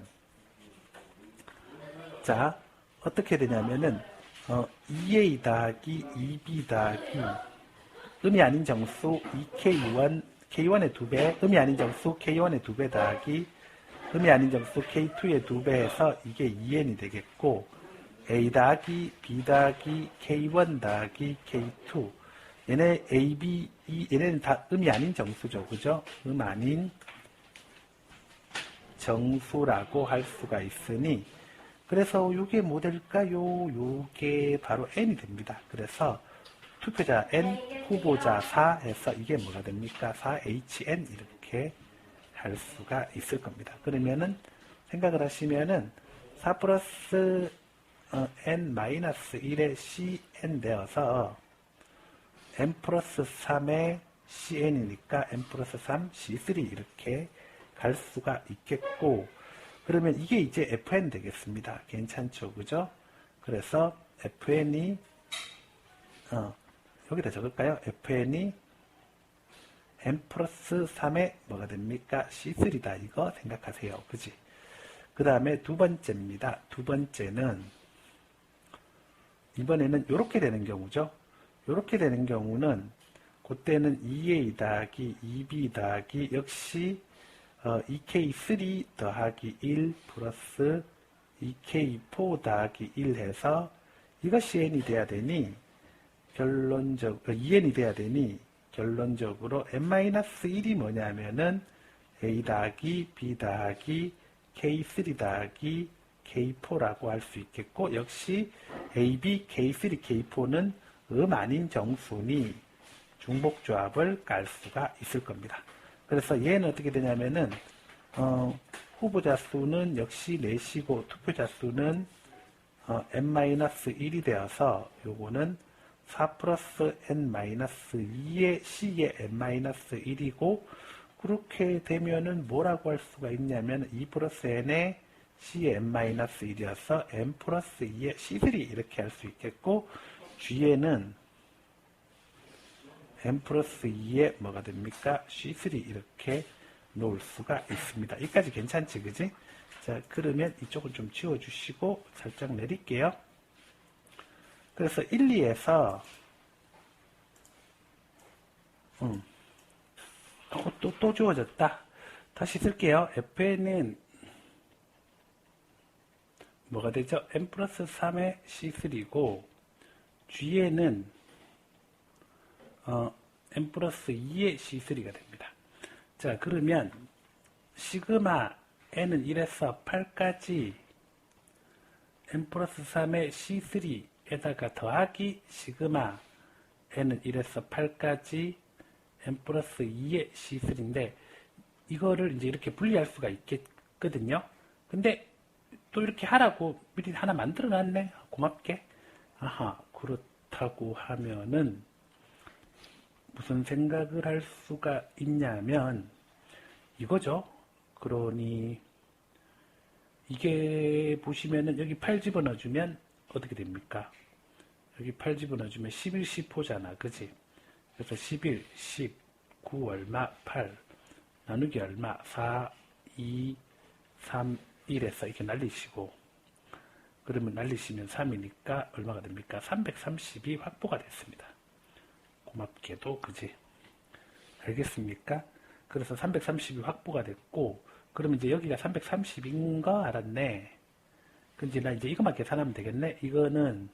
자 어떻게 되냐면은 2A 더하기 2B 더하기 음이 아닌 정수 2K1 K1의 2배 음이 아닌 정수 K1의 2배 더하기 음이 아닌 정수 K2의 2배 해서 이게 2n이 되겠고 A 더하기 B 더하기 K1 더하기 K2 얘네 A, B, 얘네는 다 음이 아닌 정수죠. 그죠? 음 아닌 정수라고 할 수가 있으니 그래서 이게 뭐 될까요? 이게 바로 n이 됩니다. 그래서 투표자 n, 후보자 4 해서 이게 뭐가 됩니까? 4hn 이렇게 할 수가 있을 겁니다. 그러면은 생각을 하시면은 4 플러스 n 마이너스 1의 cn 되어서 n 플러스 3의 cn이니까 n 플러스 3 c3 이렇게 갈 수가 있겠고 그러면 이게 이제 fn 되겠습니다. 괜찮죠? 그죠? 그래서 fn이 여기다 적을까요? fn이 n 플러스 3의 뭐가 됩니까? c3다 이거 생각하세요. 그지? 그 다음에 두 번째입니다. 두 번째는 이번에는 이렇게 되는 경우죠. 이렇게 되는 경우는 그때는 2a 더하기 2b 더하기 역시 2k3 더하기 1 플러스 2k4 더하기 1 해서 이것이 n이 돼야 되니 결론적으로 2n이 돼야 되니 결론적으로 n-1이 뭐냐면은 a 더하기 b 더하기 k3 더하기 k4라고 할 수 있겠고 역시 ab, k3, k4는 음 아닌 정수니 중복조합을 깔 수가 있을 겁니다. 그래서 얘는 어떻게 되냐면은 후보자 수는 역시 4시고 투표자 수는 n-1이 되어서 요거는 4 플러스 n-2의 c의 n-1이고 그렇게 되면은 뭐라고 할 수가 있냐면 2 플러스 n의 c의 n-1이어서 n 플러스 2의 c3 이렇게 할 수 있겠고 g에는 n 플러스 2의 뭐가 됩니까? c3 이렇게 놓을 수가 있습니다. 여기까지 괜찮지, 그지? 자, 그러면 이쪽은 좀 지워주시고 살짝 내릴게요. 그래서 1, 2에서 또 지워졌다. 다시 쓸게요. fn은 뭐가 되죠? n 플러스 3의 c3고 g에는 n 플러스 2의 c3가 됩니다. 자, 그러면 시그마 n은 1에서 8까지 n 플러스 3의 c3에다가 더하기 시그마 n은 1에서 8까지 n 플러스 2의 c3인데 이거를 이제 이렇게 분리할 수가 있겠거든요. 근데 또 이렇게 하라고 미리 하나 만들어 놨네. 고맙게. 아하, 그렇다고 하면은 무슨 생각을 할 수가 있냐면 이거죠. 그러니 이게 보시면은 여기 8 집어넣어주면 어떻게 됩니까? 여기 8 집어넣어주면 11, 15잖아. 그지? 그래서 11, 10, 9 얼마? 8 나누기 얼마? 4, 2, 3, 1에서 이렇게 날리시고 그러면 날리시면 3이니까 얼마가 됩니까? 330이 확보가 됐습니다. 고맙게도 그지? 알겠습니까? 그래서 330이 확보가 됐고 그러면 이제 여기가 330인 거 알았네. 근데 나 이제 이것만 계산하면 되겠네. 이거는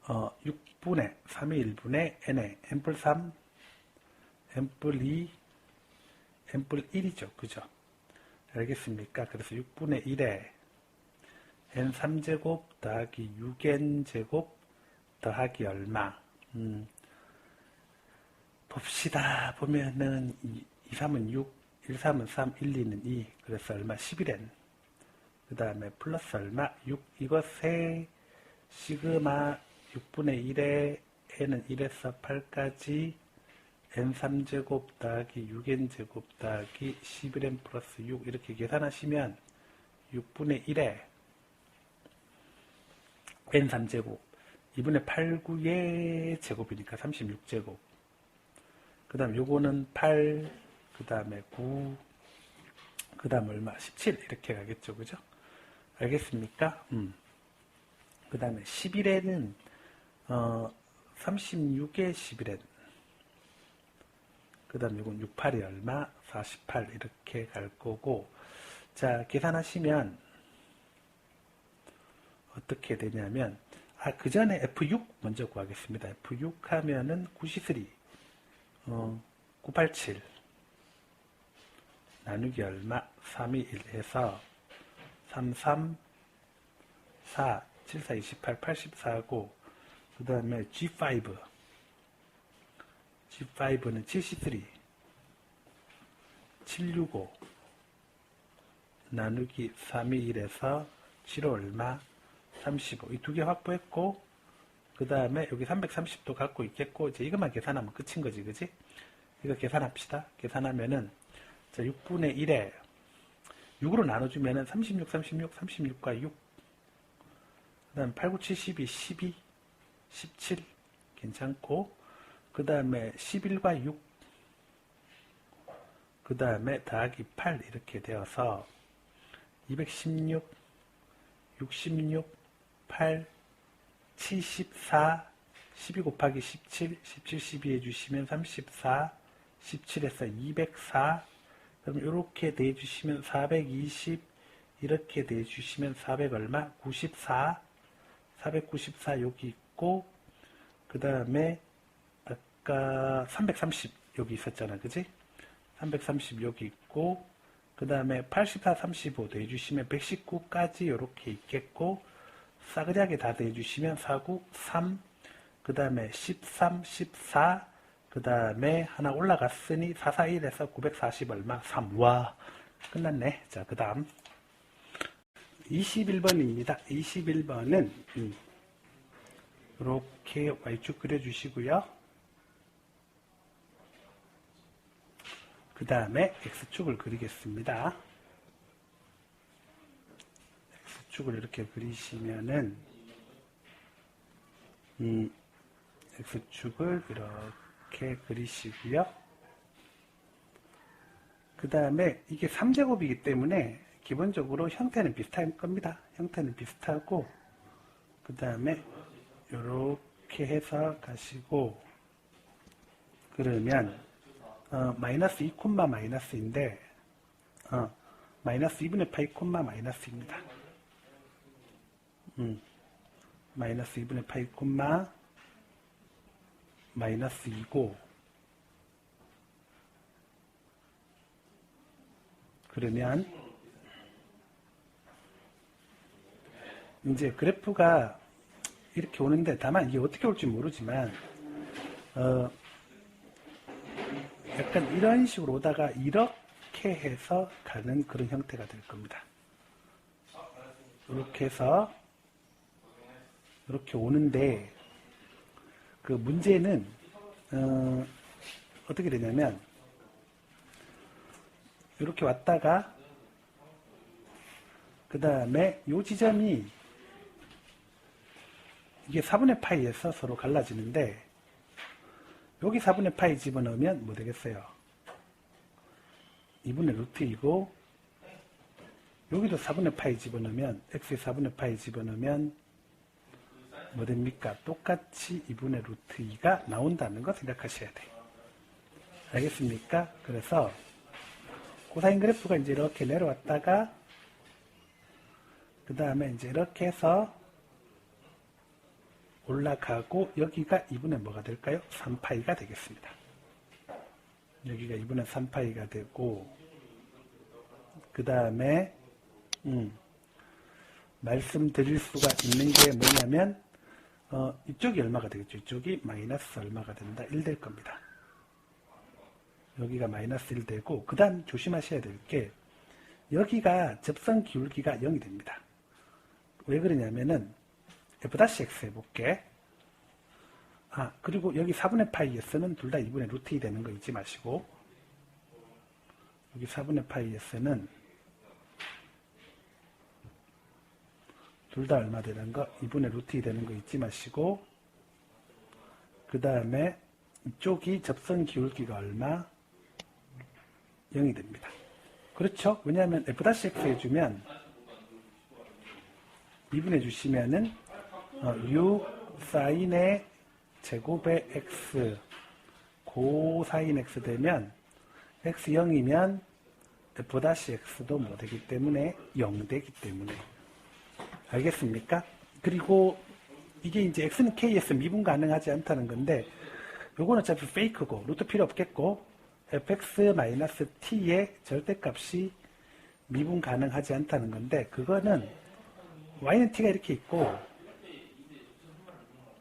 6분의 3의 1분의 n에 n플 3, n플 2, n플 1이죠. 그죠? 알겠습니까? 그래서 6분의 1에 n3제곱 더하기 6n제곱 더하기 얼마? 봅시다. 보면은 2, 3은 6, 1, 3은 3, 1, 2는 2. 그래서 얼마? 11n. 그 다음에 플러스 얼마? 6. 이것에 시그마 6분의 1에 n은 1에서 8까지 n3제곱 더하기 6n제곱 더하기 11n 플러스 6 이렇게 계산하시면 6분의 1에 n3제곱 2분의 8, 9의 제곱이니까 36제곱 그 다음 요거는 8, 그 다음에 9, 그 다음 얼마? 17 이렇게 가겠죠. 그죠? 알겠습니까? 그 다음에 11에는 36의 11엔 그 다음 요건 68이 얼마? 48 이렇게 갈 거고 자 계산하시면 어떻게 되냐면 그 전에 F6 먼저 구하겠습니다. F6 하면은 93 987 나누기 얼마? 321 해서 33 4 74 28 84고 그 다음에 G5 G5는 73 765 나누기 321에서 7호 얼마? 35 이 두 개 확보했고 그 다음에 여기 330도 갖고 있겠고 이제 이것만 계산하면 끝인 거지. 그지? 이거 계산합시다. 계산하면은 자 6분의 1에 6으로 나눠주면은 36, 36, 36과 6 그 다음 8, 9, 7, 12, 12 17 괜찮고 그 다음에 11과 6 그 다음에 더하기 8 이렇게 되어서 216 66 8 74 12 곱하기 17 17, 12 해주시면 34 17에서 204 그럼 이렇게 내주시면 420 이렇게 내주시면 400 얼마? 94 494 여기 있고 그 다음에 아까 330 여기 있었잖아. 그지? 330 여기 있고 그 다음에 84 35 내주시면 119까지 이렇게 있겠고 싸그리하게 다 내주시면 49 3 그 다음에 13 14 그 다음에 하나 올라갔으니 441에서 940 얼마? 3. 와, 끝났네. 자, 그 다음 21번입니다. 21번은 이렇게 Y축 그려주시고요. 그 다음에 X축을 그리겠습니다. X축을 이렇게 그리시면은 X축을 이렇게 그리시고요. 그 다음에 이게 3제곱이기 때문에 기본적으로 형태는 비슷할 겁니다. 형태는 비슷하고 그 다음에 이렇게 해서 가시고 그러면 마이너스 2, 마이너스인데 마이너스 2분의 파이, 마이너스입니다. 마이너스 2분의 파이, 마이너스 2고 그러면 이제 그래프가 이렇게 오는데 다만 이게 어떻게 올지 모르지만 약간 이런 식으로 오다가 이렇게 해서 가는 그런 형태가 될 겁니다. 이렇게 해서 이렇게 오는데 그 문제는 어떻게 되냐면 이렇게 왔다가 그 다음에 이 지점이 이게 4분의 파이에서 서로 갈라지는데 여기 4분의 파이 집어넣으면 뭐 되겠어요? 2분의 루트 2고 여기도 4분의 파이 집어넣으면 x에 4분의 파이 집어넣으면 뭐 됩니까? 똑같이 2분의 루트 2가 나온다는 거 생각하셔야 돼요. 알겠습니까? 그래서 코사인 그래프가 이제 이렇게 내려왔다가 그 다음에 이제 이렇게 해서 올라가고 여기가 2분의 뭐가 될까요? 3파이가 되겠습니다. 여기가 2분의 3파이가 되고 그 다음에 말씀드릴 수가 있는 게 뭐냐면 이쪽이 얼마가 되겠죠? 이쪽이 마이너스 얼마가 된다? 1 될 겁니다. 여기가 마이너스 1 되고 그 다음 조심하셔야 될 게 여기가 접선 기울기가 0이 됩니다. 왜 그러냐면은 f-x 해볼게. 그리고 여기 4분의 파이에서는 둘 다 2분의 루트 2 되는 거 잊지 마시고 여기 4분의 파이에서는 둘 다 얼마 되는 거? 2분의 루트 2 되는 거 잊지 마시고 그 다음에 이쪽이 접선 기울기가 얼마? 0이 됩니다. 그렇죠? 왜냐하면 f-x 해주면 2분해 주시면은 u 사인의 제곱의 x 고사인 x 되면 x 0이면 f-x도 뭐 되기 때문에 0 되기 때문에 알겠습니까? 그리고 이게 이제 x는 k에서 미분 가능하지 않다는 건데 요거는 어차피 페이크고 루트 필요 없겠고 fx-t의 절대값이 미분 가능하지 않다는 건데 그거는 y는 t가 이렇게 있고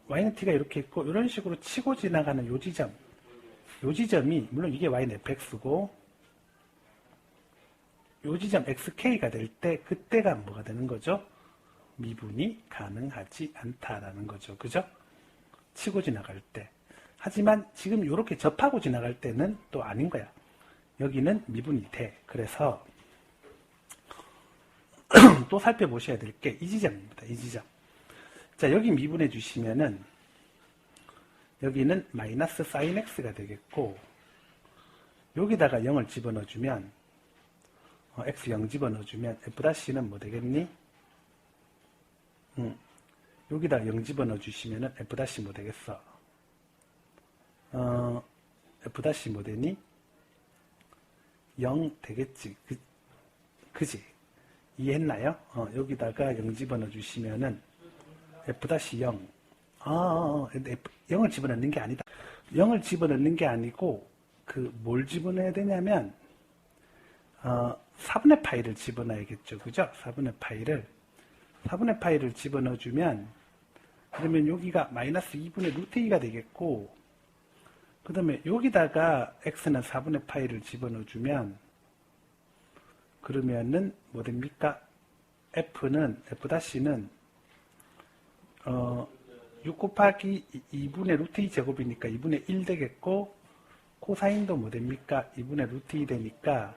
y는 t가 이렇게 있고 이런 식으로 치고 지나가는 요 지점이 물론 이게 y는 fx고 요 지점 xk가 될 때 그때가 뭐가 되는 거죠? 미분이 가능하지 않다라는 거죠. 그죠? 치고 지나갈 때. 하지만 지금 이렇게 접하고 지나갈 때는 또 아닌 거야. 여기는 미분이 돼. 그래서 또 살펴보셔야 될 게 이 지점입니다. 이 지점. 자, 여기 미분해 주시면은 여기는 마이너스 사인 x가 되겠고 여기다가 0을 집어넣어 주면 x 0 집어넣어 주면 f-는 뭐 되겠니? 여기다가 0 집어넣어 주시면은 f- 뭐 되겠어? f- 뭐 되니? 0 되겠지. 그지? 이해했나요? 여기다가 0 집어넣어 주시면은 f-0 0을 집어넣는 게 아니다. 0을 집어넣는 게 아니고 뭘 집어넣어야 되냐면 4분의 파이를 집어넣어야겠죠. 그죠? 4분의 파이를 집어넣어 주면 그러면 여기가 마이너스 2분의 루트 2가 되겠고 그 다음에 여기다가 x는 4분의 파이를 집어넣어주면 그러면은 뭐 됩니까? f''는 6 곱하기 2분의 루트 2 제곱이니까 2분의 1 되겠고, 코사인도 뭐 됩니까? 2분의 루트 2 되니까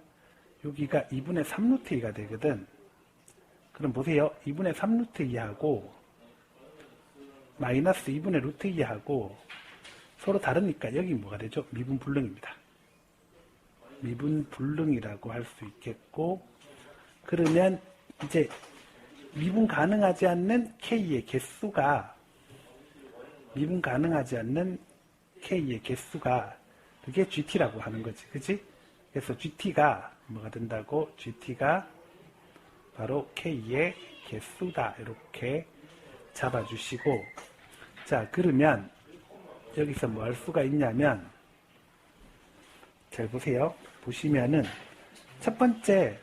여기가 2분의 3 루트 2가 되거든. 그럼 보세요. 2분의 3 루트 2하고 마이너스 2분의 루트 2하고 서로 다르니까 여기 뭐가 되죠? 미분불능입니다. 미분불능이라고 할 수 있겠고, 그러면 이제 미분 가능하지 않는 K의 개수가 그게 GT라고 하는 거지. 그치? 그래서 GT가 뭐가 된다고? GT가 바로 K의 개수다. 이렇게 잡아주시고, 자, 그러면 여기서 뭐 할 수가 있냐면, 잘 보세요. 보시면은 첫 번째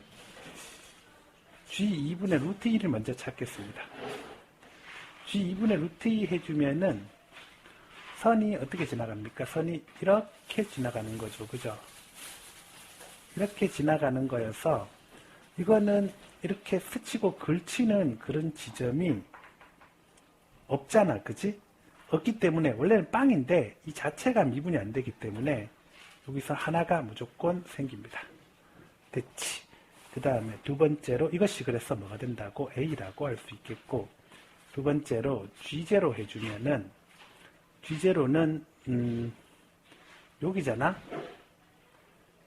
G2분의 루트 2를 먼저 찾겠습니다. G2분의 루트 2 해주면은 선이 어떻게 지나갑니까? 선이 이렇게 지나가는 거죠. 그죠? 이렇게 지나가는 거여서 이거는 이렇게 스치고 걸치는 그런 지점이 없잖아. 그지? 없기 때문에 원래는 빵인데 이 자체가 미분이 안 되기 때문에 여기서 하나가 무조건 생깁니다. 됐지? 그 다음에 두 번째로 이것이 그래서 뭐가 된다고? A라고 할 수 있겠고, 두 번째로 G0 해주면은 G0는 여기잖아?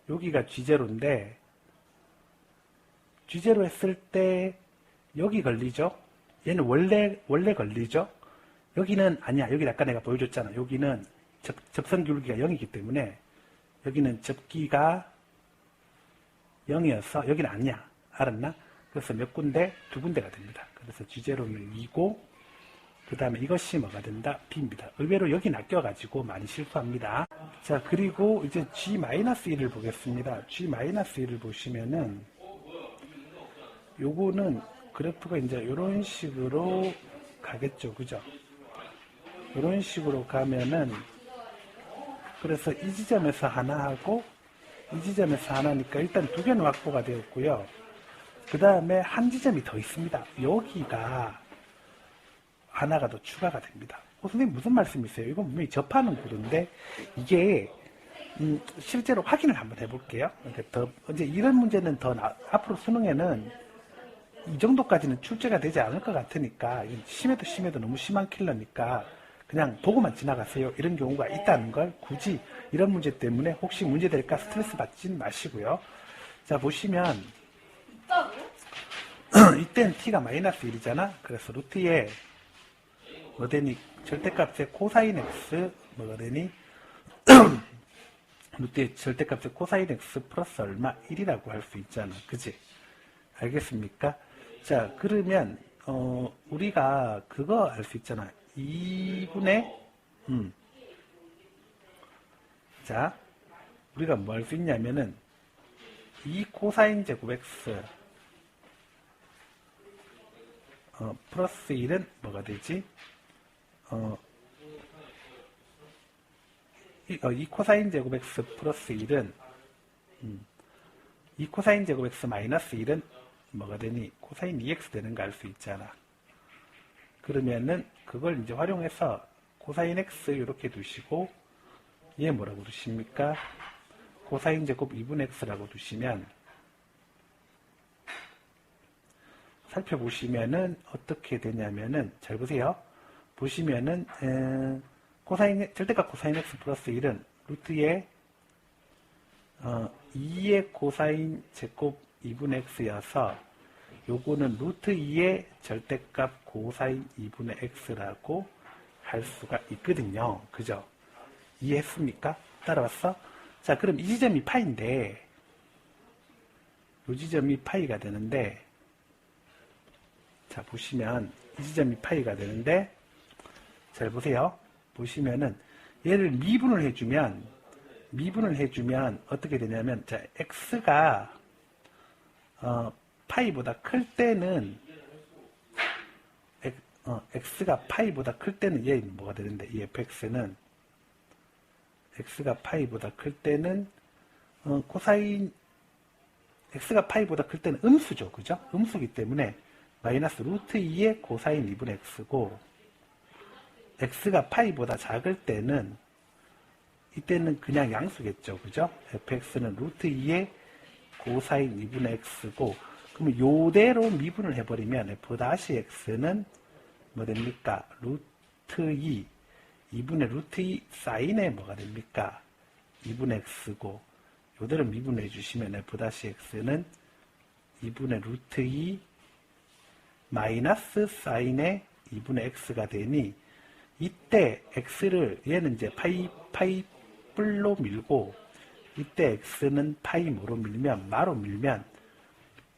여기가 G0인데 G0 했을 때 여기 걸리죠? 얘는 원래 걸리죠? 여기는 아니야. 여기 아까 내가 보여줬잖아. 여기는 접선 기울기가 0이기 때문에 여기는 접기가 0이어서 여기는 아니야. 알았나? 그래서 몇 군데? 두 군데가 됩니다. 그래서 G0는 2고 그 다음에 이것이 뭐가 된다? B입니다. 의외로 여기 낚여가지고 많이 실수합니다. 자, 그리고 이제 G-1을 보겠습니다. G-1을 보시면은 요거는 그래프가 이제 이런 식으로 가겠죠. 그죠? 이런 식으로 가면은 그래서 이 지점에서 하나 하고 이 지점에서 하나니까 일단 두 개는 확보가 되었고요. 그 다음에 한 지점이 더 있습니다. 여기가 하나가 더 추가가 됩니다. 선생님 무슨 말씀이세요? 이건 분명히 접하는 구도인데 이게 실제로 확인을 한번 해볼게요. 이제 이런 문제는 앞으로 수능에는 이 정도까지는 출제가 되지 않을 것 같으니까 심해도 너무 심한 킬러니까 그냥 보고만 지나가세요. 이런 경우가 있다는 걸 굳이 이런 문제 때문에 혹시 문제 될까 스트레스 받진 마시고요. 자, 보시면 이때는 t가 마이너스 1이잖아. 그래서 루트에 뭐 되니? 절대값의 코사인 x 뭐가 되니? 루트의 절대값의 코사인 x 플러스 얼마? 1이라고 할 수 있잖아. 그지? 알겠습니까? 자, 그러면 우리가 그거 알 수 있잖아. 2분의 자, 우리가 뭐 할 수 있냐면은 2 코사인 제곱 x 플러스 1은 뭐가 되지? 2 코사인 제곱 x 플러스 1은 2 코사인 제곱 x 마이너스 1은 뭐가 되니? 코사인 2x 되는 거 알 수 있잖아. 그러면은 그걸 이제 활용해서 코사인 x 이렇게 두시고 얘 뭐라고 두십니까? 코사인 제곱 2분의 x라고 두시면 살펴보시면은 어떻게 되냐면은 잘 보세요. 보시면은 절대값 코사인 x 플러스 1은 루트에 2의 코사인 제곱 2분의 x여서 요거는 루트 2의 절대값 코사인 2분의 x라고 할 수가 있거든요. 그죠? 이해했습니까? 따라왔어? 자, 그럼 이 지점이 파인데 이 지점이 파이가 되는데 자, 보시면 이 지점이 파이가 되는데 잘 보세요. 보시면은 얘를 미분을 해주면 어떻게 되냐면 자, x가 파이보다 클 때는 x가 파이보다 클 때는 얘 뭐가 되는데 이 fx는 x가 파이보다 클 때는 코사인 x가 파이보다 클 때는 음수죠. 그죠? 음수기 때문에 마이너스 루트 2의 코사인 2분의 x고 x가 파이보다 작을 때는 이때는 그냥 양수겠죠. 그죠? fx는 루트 2의 코사인 2분의 x고 그러면 요대로 미분을 해버리면 f-x는 뭐 됩니까? 루트 2 2분의 루트 2 사인에 뭐가 됩니까? 2분의 x고 요대로 미분해 주시면 f-x는 2분의 루트 2 마이너스 사인의 2분의 x가 되니 이때 x를 얘는 이제 파이 뿔로 밀고 이때 x는 파이 뭐로 밀면 마로 밀면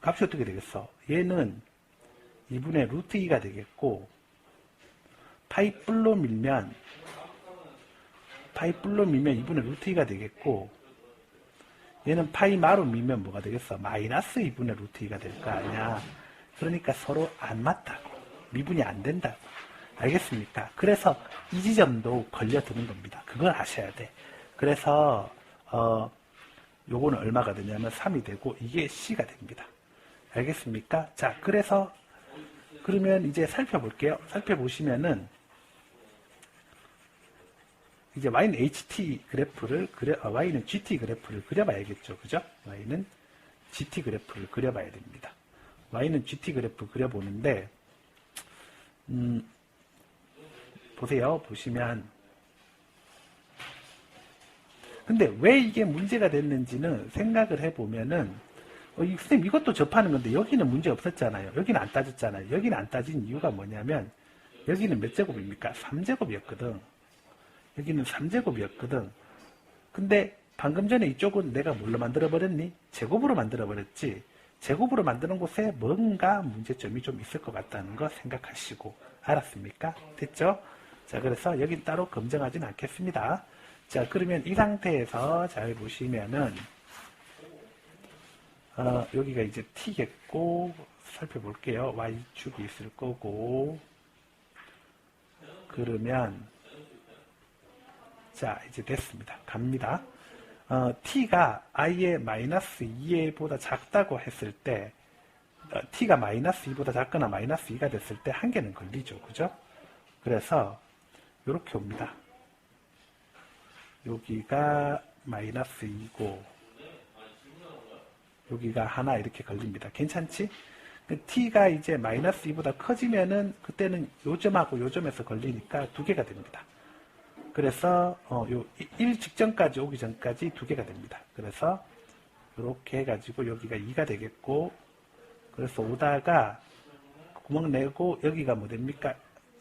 값이 어떻게 되겠어? 얘는 2분의 루트 2가 되겠고 파이 뿔로 밀면 2분의 루트 2가 되겠고 얘는 파이 마로 밀면 뭐가 되겠어? 마이너스 2분의 루트 2가 될 거 아니야. 그러니까 서로 안 맞다고. 미분이 안 된다고. 알겠습니까? 그래서 이 지점도 걸려드는 겁니다. 그걸 아셔야 돼. 그래서 요거는 얼마가 되냐면 3이 되고 이게 C가 됩니다. 알겠습니까? 자, 그래서 그러면 이제 살펴볼게요. 살펴보시면은 이제 Y는 HT 그래프를 Y는 GT 그래프를 그려봐야겠죠. 그죠? Y는 GT 그래프를 그려봐야 됩니다. Y는 GT 그래프 그려보는데 보세요. 보시면 근데 왜 이게 문제가 됐는지는 생각을 해보면은 선생님 이것도 접하는 건데 여기는 문제 없었잖아요. 여기는 안 따졌잖아요. 여기는 안 따진 이유가 뭐냐면 여기는 몇 제곱입니까? 3제곱이었거든. 여기는 3제곱이었거든. 근데 방금 전에 이쪽은 내가 뭘로 만들어버렸니? 제곱으로 만들어버렸지. 제곱으로 만드는 곳에 뭔가 문제점이 좀 있을 것 같다는 거 생각하시고 알았습니까? 됐죠? 자, 그래서 여긴 따로 검증하진 않겠습니다. 자, 그러면 이 상태에서 잘 보시면은 여기가 이제 t겠고 살펴볼게요. y축이 있을 거고 그러면 자, 이제 됐습니다. 갑니다. t가 i의 마이너스 2보다 작다고 했을 때 t가 마이너스 2보다 작거나 마이너스 2가 됐을 때 한 개는 걸리죠. 그죠? 그래서 이렇게 옵니다. 여기가 마이너스 2고 여기가 하나 이렇게 걸립니다. 괜찮지? t가 이제 마이너스 2보다 커지면은 그때는 요점하고 요점에서 걸리니까 두 개가 됩니다. 그래서 요 1 직전까지 오기 전까지 두 개가 됩니다. 그래서 이렇게 해가지고 여기가 2가 되겠고 그래서 오다가 구멍 내고 여기가 뭐 됩니까?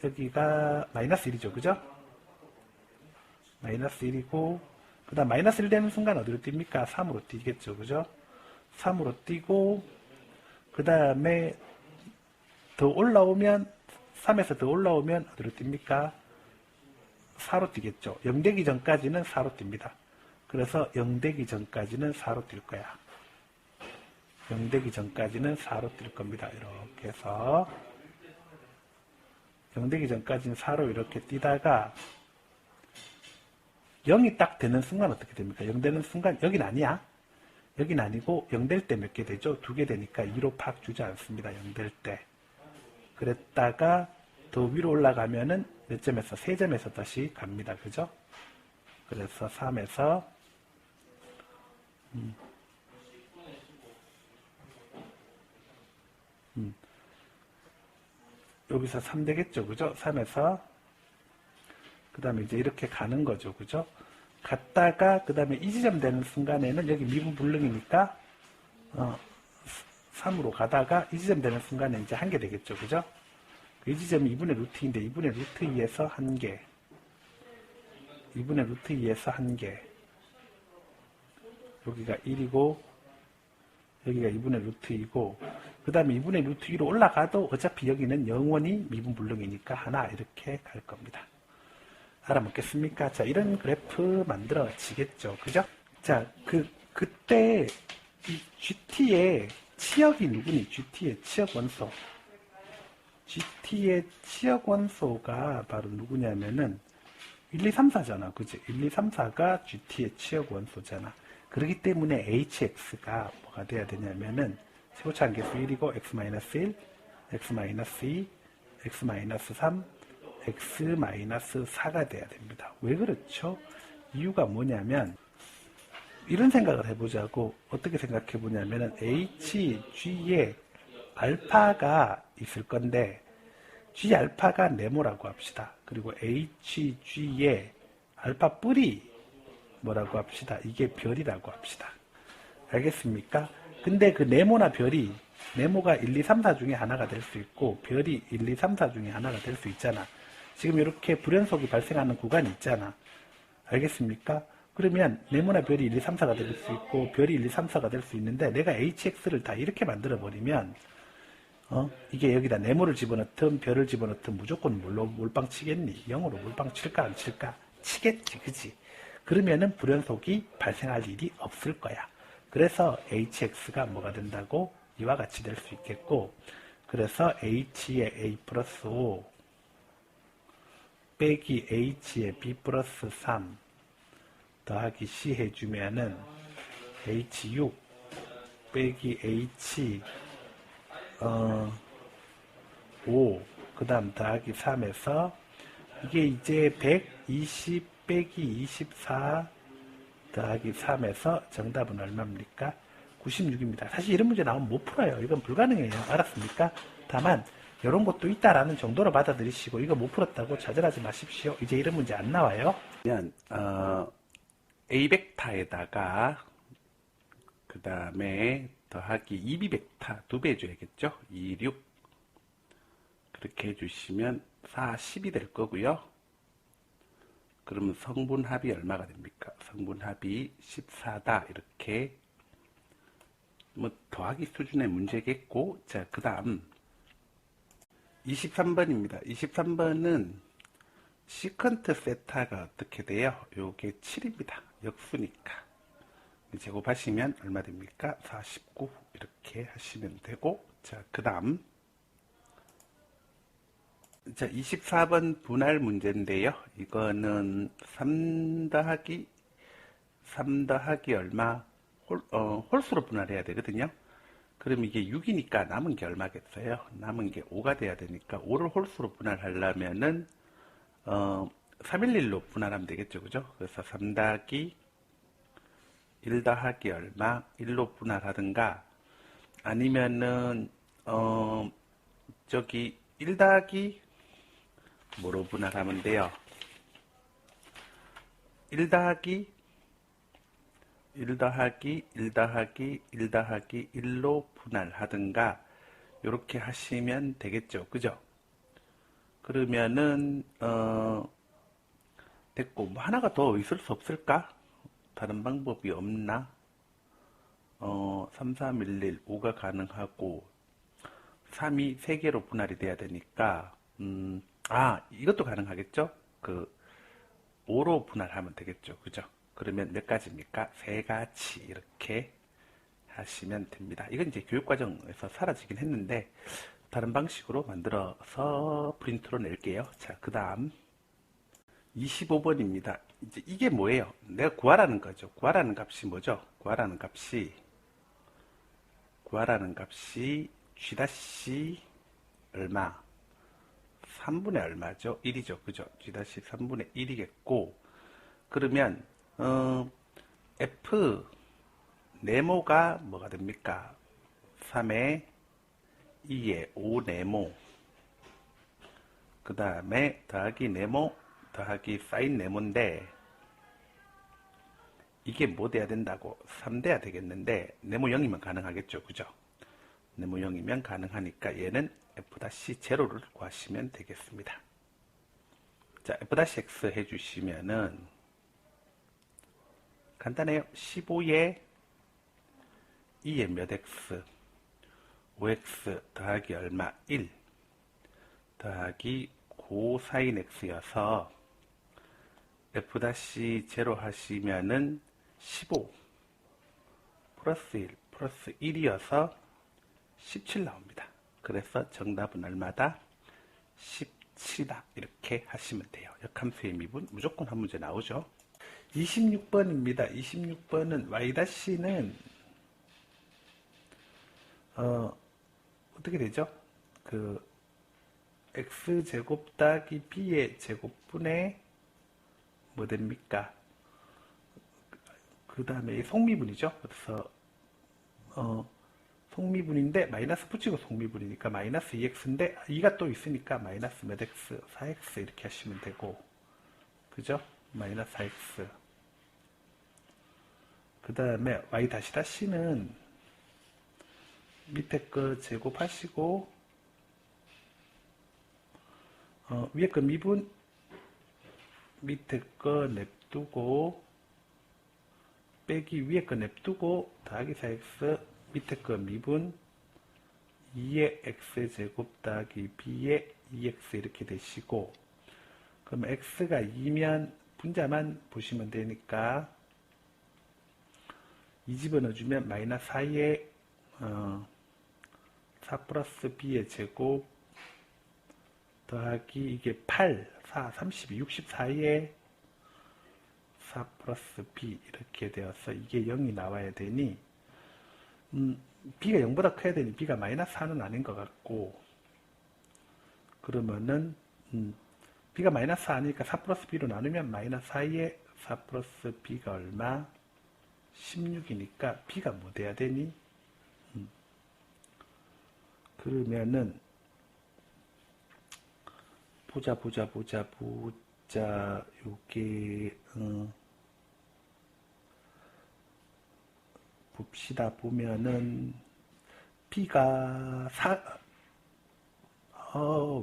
여기가 마이너스 1이죠. 그죠? 마이너스 1이고 그 다음 마이너스 1 되는 순간 어디로 뜁니까? 3으로 뛰겠죠. 그죠? 3으로 뛰고 그 다음에 더 올라오면 3에서 더 올라오면 어디로 뜁니까? 4로 뛰겠죠. 0 되기 전까지는 4로 뜁니다. 그래서 0 되기 전까지는 4로 뛸 거야. 0 되기 전까지는 4로 뛸 겁니다. 이렇게 해서 0 되기 전까지는 4로 이렇게 뛰다가 0이 딱 되는 순간 어떻게 됩니까? 0 되는 순간 여긴 아니야. 여긴 아니고 0 될 때 몇 개 되죠? 2개 되니까 2로 팍 주지 않습니다. 0 될 때. 그랬다가 더 위로 올라가면은 몇 점에서? 3점에서 다시 갑니다. 그죠? 그래서 3에서 여기서 3 되겠죠. 그죠? 3에서 그 다음에 이제 이렇게 가는 거죠. 그죠? 갔다가 그 다음에 이 지점 되는 순간에는 여기 미분 불능이니까 3으로 가다가 이 지점 되는 순간에 이제 1개 되겠죠. 그죠? 이 지점이 2분의 루트 2인데 2분의 루트 2에서 1개 2분의 루트 2에서 1개 여기가 1이고 여기가 2분의 루트 2고 그 다음에 2분의 루트 2로 올라가도 어차피 여기는 영원히 미분 불능이니까 하나 이렇게 갈 겁니다. 알아먹겠습니까? 자, 이런 그래프 만들어지겠죠. 그죠? 자, 그때 이 GT의 치역이 누구니? GT의 치역 원소. GT의 치역 원소가 바로 누구냐면은 1, 2, 3, 4잖아. 그지? 1, 2, 3, 4가 GT의 치역 원소잖아. 그렇기 때문에 HX가 뭐가 돼야 되냐면은 최고차항 계수 1이고 X-1, X-2, X-3, X-4가 돼야 됩니다. 왜 그렇죠? 이유가 뭐냐면 이런 생각을 해보자고. 어떻게 생각해 보냐면은 HG에 알파가 있을 건데 G 알파가 네모라고 합시다. 그리고 HG에 알파 뿔이 뭐라고 합시다. 이게 별이라고 합시다. 알겠습니까? 근데 그 네모나 별이 네모가 1, 2, 3, 4 중에 하나가 될 수 있고 별이 1, 2, 3, 4 중에 하나가 될 수 있잖아. 지금 이렇게 불연속이 발생하는 구간이 있잖아. 알겠습니까? 그러면 네모나 별이 1, 2, 3, 4가 될 수 있고 별이 1, 2, 3, 4가 될 수 있는데 내가 HX를 다 이렇게 만들어 버리면 이게 여기다 네모를 집어넣든 별을 집어넣든 무조건 뭘로 몰빵 치겠니? 0으로 몰빵 칠까 안 칠까? 치겠지, 그지? 그러면은 불연속이 발생할 일이 없을 거야. 그래서 HX가 뭐가 된다고? 이와 같이 될 수 있겠고, 그래서 H의 A 플러스 5 빼기 H의 B 플러스 3 더하기 C 해주면은 H6 빼기 H 5, 그 다음 더하기 3에서 이게 이제 120 빼기 24 더하기 3에서 정답은 얼마입니까? 96입니다. 사실 이런 문제 나오면 못 풀어요. 이건 불가능해요. 알았습니까? 다만 이런 것도 있다라는 정도로 받아들이시고 이거 못 풀었다고 좌절하지 마십시오. 이제 이런 문제 안 나와요. 그냥 A 벡터에다가 그 다음에 더하기 2B 벡터 2배 해줘야겠죠? 2, 6 그렇게 해주시면 4, 10이 될 거고요. 그러면 성분합이 얼마가 됩니까? 성분합이 14다. 이렇게 뭐 더하기 수준의 문제겠고, 자, 그 다음 23번입니다. 23번은 시컨트 세타가 어떻게 돼요? 요게 7입니다. 역수니까. 제곱하시면 얼마 됩니까? 49 이렇게 하시면 되고, 자, 그 다음 자, 24번 분할 문제인데요. 이거는 3 더하기 얼마 홀수로 분할해야 되거든요. 그럼 이게 6이니까 남은 게 얼마겠어요? 남은 게 5가 돼야 되니까 5를 홀수로 분할하려면은 311로 분할하면 되겠죠. 그죠? 그래서 3 더하기 1 더하기 얼마 1로 분할하든가 아니면은 저기 1 더하기 뭐로 분할하면 돼요? 1 더하기 1 더하기 1 더하기 1 더하기 1로 분할하든가 이렇게 하시면 되겠죠. 그죠? 그러면은 됐고 뭐 하나가 더 있을 수 없을까? 다른 방법이 없나? 3, 3, 1, 1, 5가 가능하고 3이 3개로 분할이 돼야 되니까 이것도 가능하겠죠? 그 5로 분할하면 되겠죠. 그죠? 그러면 몇 가지입니까? 3가지 이렇게 하시면 됩니다. 이건 이제 교육과정에서 사라지긴 했는데 다른 방식으로 만들어서 프린트로 낼게요. 자, 그 다음 25번입니다. 이제 이게 뭐예요? 내가 구하라는 거죠. 구하라는 값이 뭐죠? 구하라는 값이 G' 얼마? 3분의 얼마죠? 1이죠. 그죠? G'3분의 1이겠고 그러면 F 네모가 뭐가 됩니까? 3에 2에 5 네모 그 다음에 더하기 네모 더하기 사인 네모인데 이게 뭐 돼야 된다고? 3 돼야 되겠는데 네모 0이면 가능하겠죠. 그죠? 네모 0이면 가능하니까 얘는 F-0를 구하시면 되겠습니다. 자, F-X 해주시면은 간단해요. 15에 2에 몇 X 5X 더하기 얼마 1 더하기 고사인 X여서 F-0 하시면은 15 플러스 1 플러스 1이어서 17 나옵니다. 그래서 정답은 얼마다? 7이다. 이렇게 하시면 돼요. 역함수의 미분 무조건 한 문제 나오죠. 26번입니다. 26번은 y-는 어떻게 되죠? 그 x제곱 더하기 b의 제곱분의 뭐 됩니까? 그 다음에 속미분이죠. 그래서 속미분인데 마이너스 붙이고 속미분이니까 마이너스 2x인데 2가 또 있으니까 마이너스 몇 x, 4x 이렇게 하시면 되고, 그죠? 마이너스 4x. 그 다음에 y 다시 다시는 밑에 거 제곱하시고 위에 거 미분 밑에 거 냅두고 빼기 위에 거 냅두고 더하기 4x 밑에 거 미분 2의 x제곱 더하기 b의 2x 이렇게 되시고, 그럼 x가 2면 분자만 보시면 되니까 2 집어넣어주면 마이너스 4의 4 플러스 b의 제곱 더하기 이게 8, 4, 32, 64의 4 플러스 b 이렇게 되어서 이게 0이 나와야 되니 b가 0보다 커야 되니 b가 마이너스 4는 아닌 것 같고, 그러면은 b가 마이너스 4 아니니까 4 플러스 b로 나누면 마이너스 4의 4 플러스 b가 얼마? 16이니까 b가 뭐 돼야 되니? 그러면은 보자 요게 봅시다. 보면은 b가 4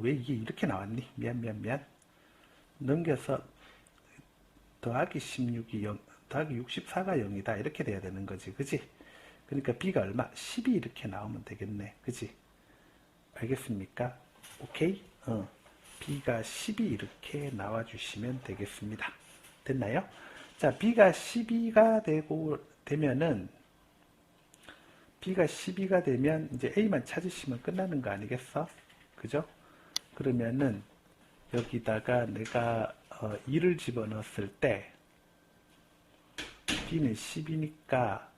왜 이게 이렇게 나왔니? 미안. 넘겨서 더하기 16이 0, 더하기 64가 0이다. 이렇게 돼야 되는 거지. 그지? 그러니까 b가 얼마? 12 이렇게 나오면 되겠네. 그지? 알겠습니까? 오케이? b가 12 이렇게 나와주시면 되겠습니다. 됐나요? 자, b가 12가 되면은 b가 12가 되면 이제 a만 찾으시면 끝나는 거 아니겠어? 그죠? 그러면은 여기다가 내가 2를 집어넣었을 때 b는 10이니까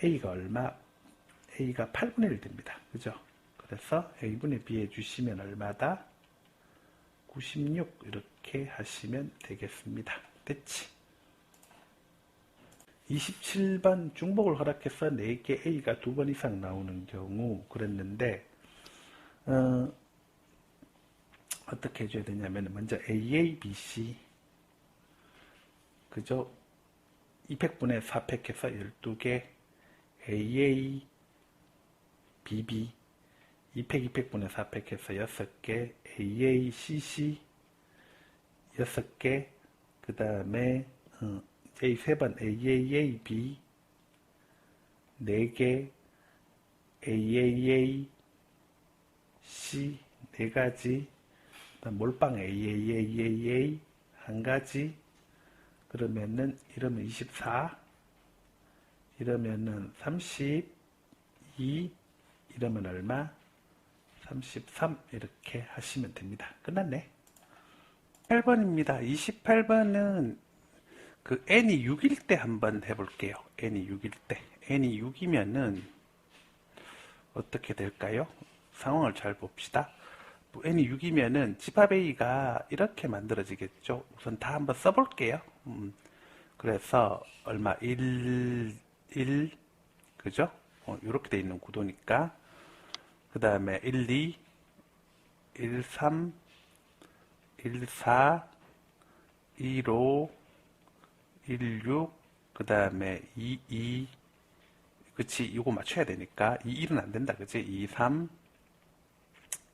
a가 얼마? a가 8분의 1 됩니다. 그죠? 그래서 a분의 b 해주시면 얼마다? 96 이렇게 하시면 되겠습니다. 됐지? 27번 중복을 허락해서 4개 A가 2번 이상 나오는 경우 그랬는데 어떻게 해줘야 되냐면 먼저 AA, BC 그죠? 2팩분의 4팩해서 12개 AA, BB 2팩 2팩분의 4팩해서 6개 AA, CC 6개 그 다음에 A 3번 AAA, B 4개 AAA, C 4가지 그다음 몰빵 AAAAA 1가지 그러면은 이러면 24 이러면은 32 이러면 얼마? 33 이렇게 하시면 됩니다. 끝났네. 8번입니다. 28번은 그 n이 6일 때 한번 해볼게요. n이 6일 때. n이 6이면은 어떻게 될까요? 상황을 잘 봅시다. n이 6이면은 집합 a가 이렇게 만들어지겠죠. 우선 다 한번 써볼게요. 그래서 얼마 1 그죠? 이렇게 돼 있는 구도니까 그 다음에 1, 2 1, 3 1, 4 1, 5 16, 그 다음에 22, 그치, 이거 맞춰야 되니까, 21은 안 된다, 그치? 23,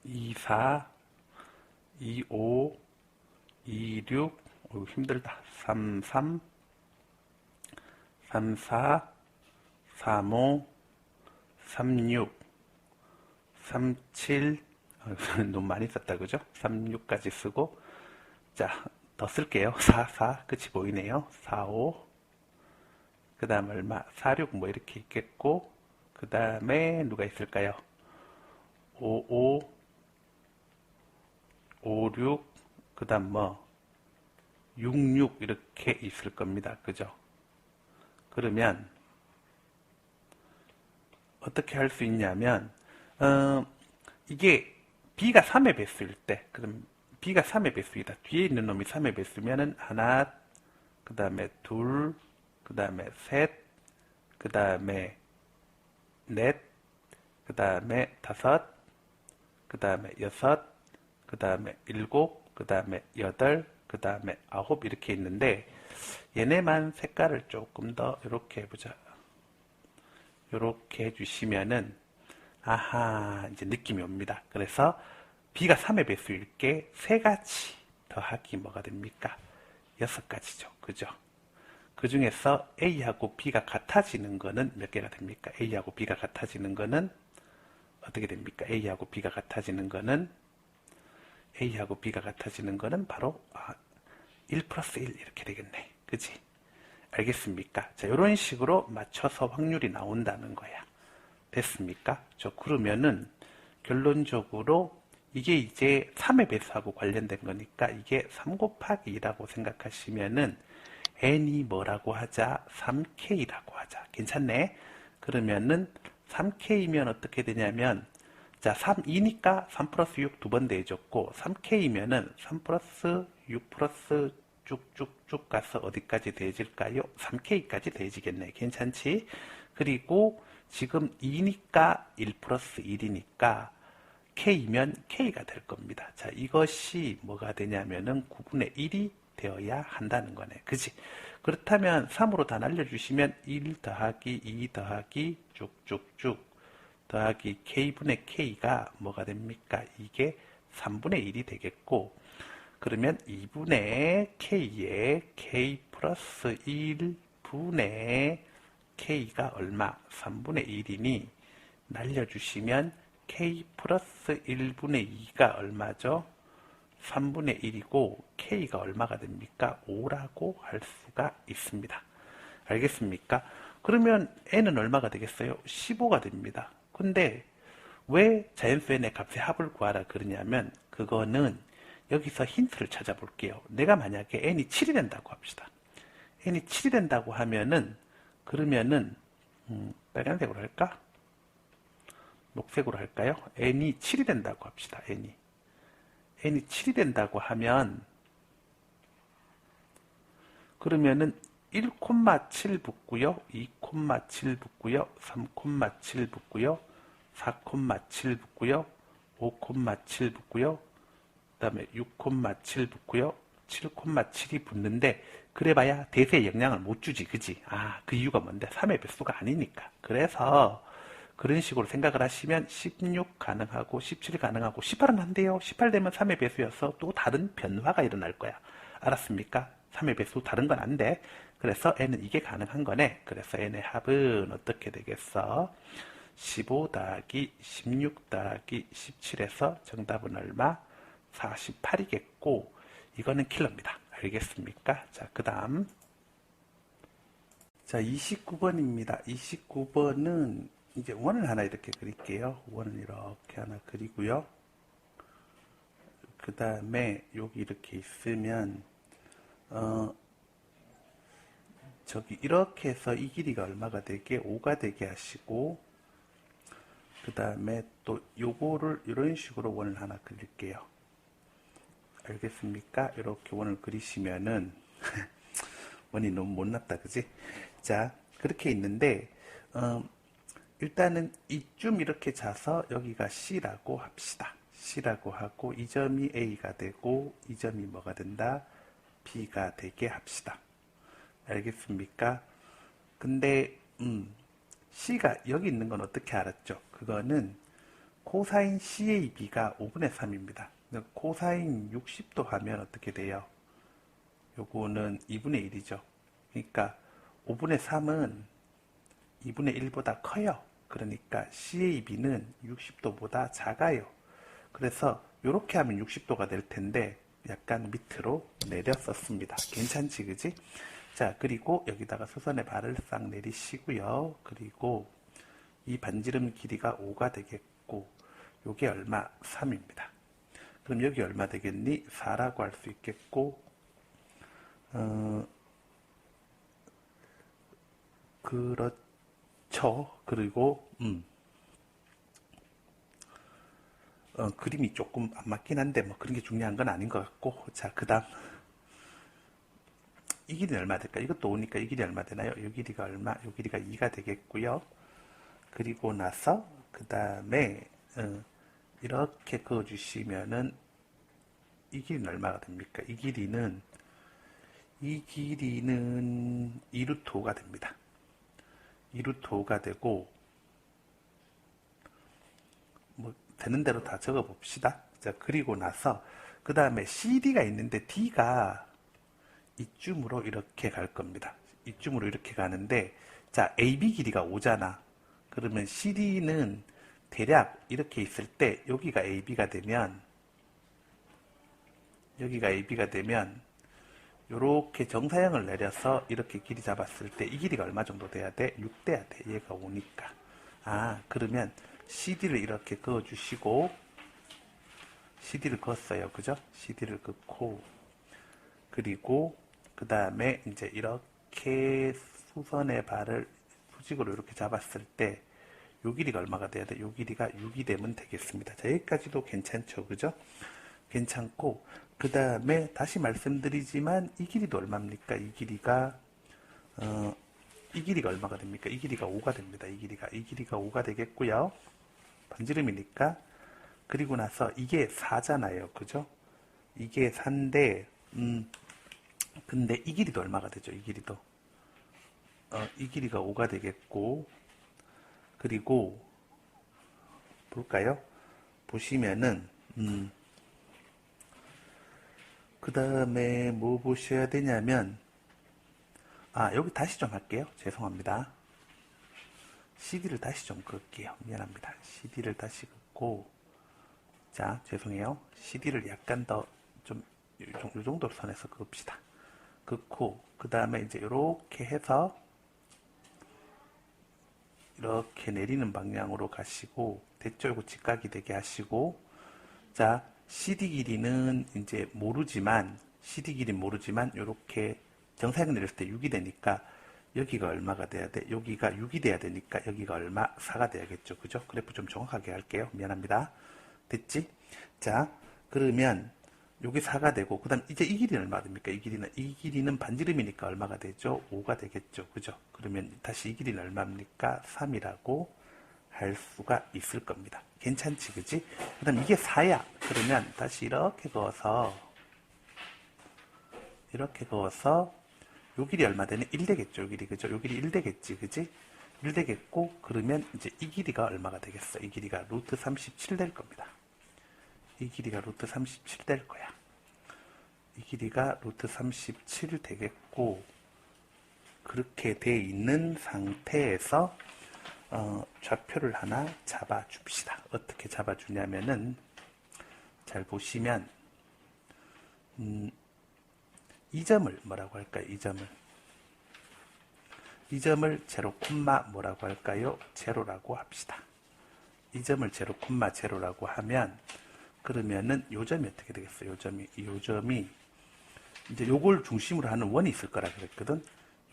24, 25, 26, 힘들다. 33, 34, 35, 36, 37, 너무 많이 썼다, 그죠? 36까지 쓰고, 자, 더 쓸게요. 4 끝이 보이네요. 45 그 다음 얼마? 46 뭐 이렇게 있겠고 그 다음에 누가 있을까요? 55 5, 6, 그 다음 6, 6 이렇게 있을 겁니다. 그죠? 그러면 어떻게 할 수 있냐면 이게 b가 3의 배수일 때, 그럼 b가 3의 배수이다. 뒤에 있는 놈이 3의 배수면은 하나, 그 다음에 둘, 그 다음에 셋, 그 다음에 넷, 그 다음에 다섯, 그 다음에 여섯, 그 다음에 일곱, 그 다음에 여덟, 그 다음에 아홉 이렇게 있는데 얘네만 색깔을 조금 더 이렇게 해보자. 이렇게 해주시면은 아하 이제 느낌이 옵니다. 그래서 b가 3의 배수일 게 세 가지 더하기 뭐가 됩니까? 6가지죠. 그죠? 그 중에서 A하고 B가 같아지는 거는 몇 개가 됩니까? A하고 B가 같아지는 거는 어떻게 됩니까? A하고 B가 같아지는 거는 바로 1 플러스 1 이렇게 되겠네. 그지? 알겠습니까? 자, 이런 식으로 맞춰서 확률이 나온다는 거야. 됐습니까? 그러면은 결론적으로 이게 이제 3의 배수하고 관련된 거니까 이게 3 곱하기 2라고 생각하시면은 n이 뭐라고 하자? 3k라고 하자. 괜찮네? 그러면은 3k면 어떻게 되냐면 자, 2니까 3 플러스 6 두 번 더해줬고 3k면은 3 플러스 6 플러스 쭉쭉쭉 가서 어디까지 더해질까요? 3k까지 더해지겠네. 괜찮지? 그리고 지금 2니까 1 플러스 1이니까 k면 k가 될 겁니다. 자, 이것이 뭐가 되냐면은 9분의 1이 되어야 한다는 거네. 그지? 그렇다면 3으로 다 날려주시면 1 더하기 2 더하기 쭉쭉쭉 더하기 k분의 k가 뭐가 됩니까? 이게 3분의 1이 되겠고 그러면 2분의 k에 k 플러스 1분의 k가 얼마? 3분의 1이니 날려주시면 k 플러스 1분의 2가 얼마죠? 3분의 1이고 k가 얼마가 됩니까? 5라고 할 수가 있습니다. 알겠습니까? 그러면 n은 얼마가 되겠어요? 15가 됩니다. 근데 왜 자연수 n의 값의 합을 구하라 그러냐면 그거는 여기서 힌트를 찾아볼게요. 내가 만약에 n이 7이 된다고 합시다. n이 7이 된다고 하면은 그러면은 빨간색으로 할까? 녹색으로 할까요? n이 7이 된다고 합시다. n이 7이 된다고 하면 그러면은 1,7 붙고요. 2,7 붙고요. 3,7 붙고요. 4,7 붙고요. 5,7 붙고요. 그 다음에 6,7 붙고요. 7,7이 붙는데 그래봐야 대세에 영향을 못 주지. 그지? 그 이유가 뭔데? 3의 배수가 아니니까. 그래서 그런 식으로 생각을 하시면 16 가능하고 17 가능하고 18은 안 돼요. 18 되면 3의 배수여서 또 다른 변화가 일어날 거야. 알았습니까? 3의 배수 다른 건 안 돼. 그래서 n은 이게 가능한 거네. 그래서 n의 합은 어떻게 되겠어? 15 더하기 16 더하기 17에서 정답은 얼마? 48이겠고 이거는 킬러입니다. 알겠습니까? 자, 그 다음 자 29번입니다. 29번은 이제 원을 하나 이렇게 그릴게요. 원을 이렇게 하나 그리고요. 그 다음에 여기 이렇게 있으면 저기 이렇게 해서 이 길이가 얼마가 되게 5가 되게 하시고 그 다음에 또 요거를 이런 식으로 원을 하나 그릴게요. 알겠습니까? 이렇게 원을 그리시면은 원이 너무 못났다 그지? 자 그렇게 있는데 일단은 이쯤 이렇게 자서 여기가 C라고 합시다. C라고 하고 이 점이 A가 되고 이 점이 뭐가 된다? B가 되게 합시다. 알겠습니까? 근데 C가 여기 있는 건 어떻게 알았죠? 그거는 코사인 CAB가 5분의 3입니다. 코사인 60도 하면 어떻게 돼요? 요거는 2분의 1이죠. 그러니까 5분의 3은 2분의 1보다 커요. 그러니까 CAB는 60도보다 작아요. 그래서 이렇게 하면 60도가 될 텐데 약간 밑으로 내렸었습니다. 괜찮지 그지? 자 그리고 여기다가 수선의 발을 싹 내리시고요. 그리고 이 반지름 길이가 5가 되겠고 요게 얼마? 3입니다. 그럼 여기 얼마 되겠니? 4라고 할 수 있겠고, 그렇죠. 그리고 그림이 조금 안 맞긴 한데 뭐 그런 게 중요한 건 아닌 것 같고, 자, 그 다음 이 길이는 얼마 될까? 이것도 오니까 이 길이 얼마 되나요? 이 길이가 얼마? 이 길이가 2가 되겠고요. 그리고 나서 그 다음에 이렇게 그어주시면은 이 길이는 얼마가 됩니까? 이 길이는 2루트 5가 됩니다. 2루트 5가 되고, 뭐 되는 대로 다 적어 봅시다. 자, 그리고 나서 그 다음에 CD가 있는데 D가 이쯤으로 이렇게 갈 겁니다. 이쯤으로 이렇게 가는데, 자, AB 길이가 5잖아. 그러면 CD는 대략 이렇게 있을 때 여기가 AB가 되면 이렇게 정사형을 내려서 이렇게 길이 잡았을 때 이 길이가 얼마 정도 돼야 돼? 6 돼야 돼. 얘가 5니까. 아, 그러면 CD를 이렇게 그어주시고, CD를 그었어요. 그죠? CD를 긋고, 그리고 그 다음에 이제 이렇게 수선의 발을 수직으로 이렇게 잡았을 때 요 길이가 얼마가 돼야 돼? 요 길이가 6이 되면 되겠습니다. 자, 여기까지도 괜찮죠? 그죠? 괜찮고, 그 다음에 다시 말씀드리지만 이 길이도 얼마입니까? 이 길이가 얼마가 됩니까? 이 길이가 5가 됩니다. 이 길이가 5가 되겠고요. 반지름이니까. 그리고 나서 이게 4잖아요. 그죠? 이게 4인데 근데 이 길이도 얼마가 되죠? 이 길이도 이 길이가 5가 되겠고, 그리고 볼까요? 보시면은 그 다음에 뭐 보셔야 되냐면, 여기 다시 좀 할게요. 죄송합니다. CD를 다시 좀 긋게요. 미안합니다. CD를 다시 긋고, 자, 죄송해요. CD를 약간 더 좀 이 정도 선에서 긋읍시다. 긋고, 그 다음에 이제 이렇게 해서 이렇게 내리는 방향으로 가시고, 됐죠? 이거 직각이 되게 하시고, 자, CD 길이는 이제 모르지만, 이렇게 정사형 내렸을 때 6이 되니까, 여기가 얼마가 돼야 돼? 여기가 6이 돼야 되니까, 여기가 얼마? 4가 돼야겠죠. 그죠? 그래프 좀 정확하게 할게요. 미안합니다. 됐지? 자, 그러면, 여기 4가 되고, 그 다음 이제 이 길이는 얼마가 됩니까? 이 길이는 반지름이니까 얼마가 되죠? 5가 되겠죠. 그죠? 그러면 다시 이 길이는 얼마입니까? 3이라고 할 수가 있을 겁니다. 괜찮지, 그지? 그 다음 이게 4야. 그러면 다시 이렇게 그어서, 요 길이 얼마 되네? 1 되겠죠, 요 길이. 그죠? 요 길이 1 되겠지, 그지? 1 되겠고, 그러면 이제 이 길이가 얼마가 되겠어? 이 길이가 루트 37 될 겁니다. 이 길이가 루트 37 될 거야. 이 길이가 루트 37 되겠고, 그렇게 돼 있는 상태에서 좌표를 하나 잡아 줍시다. 어떻게 잡아 주냐면은, 잘 보시면 이 점을 뭐라고 할까요? 이 점을 제로 콤마 뭐라고 할까요? 제로라고 합시다. 이 점을 제로 콤마 제로라고 하면, 그러면은 요 점이 어떻게 되겠어요? 요 점이 이제 요걸 중심으로 하는 원이 있을 거라 그랬거든.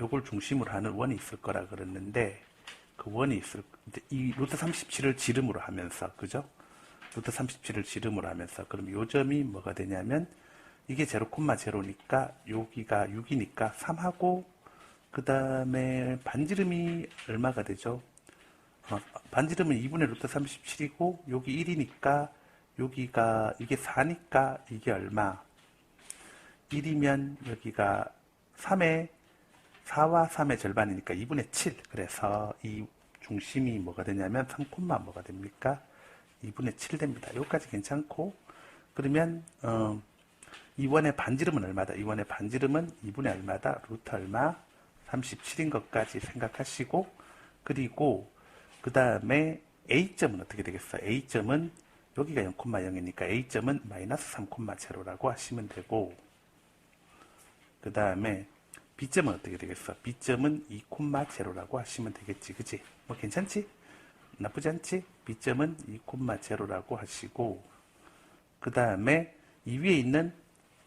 요걸 중심으로 하는 원이 있을 거라 그랬는데, 그 원이 이제 이 루트 37을 지름으로 하면서, 그죠? 루트 37을 지름으로 하면서, 그럼 요 점이 뭐가 되냐면, 이게 0,0니까 여기가 6이니까 3하고, 그 다음에 반지름이 얼마가 되죠? 반지름은 2분의 루트 37이고, 여기 1이니까, 이게 4니까 이게 얼마? 1이면 여기가 4와 3의 절반이니까 2분의 7. 그래서 이 중심이 뭐가 되냐면 3, 뭐가 됩니까? 2분의 7 됩니다. 여기까지 괜찮고, 그러면 이원의 반지름은 얼마다? 이원의 반지름은 2분의 얼마다? 루트 얼마? 37인 것까지 생각하시고, 그리고 그 다음에 A점은 어떻게 되겠어요? A점은 여기가 0,0이니까 A점은 마이너스 3,0라고 하시면 되고, 그 다음에 B점은 어떻게 되겠어? B점은 2,0라고 하시면 되겠지. 그치? 뭐 괜찮지? 나쁘지 않지? B점은 2,0라고 하시고, 그 다음에 이 위에 있는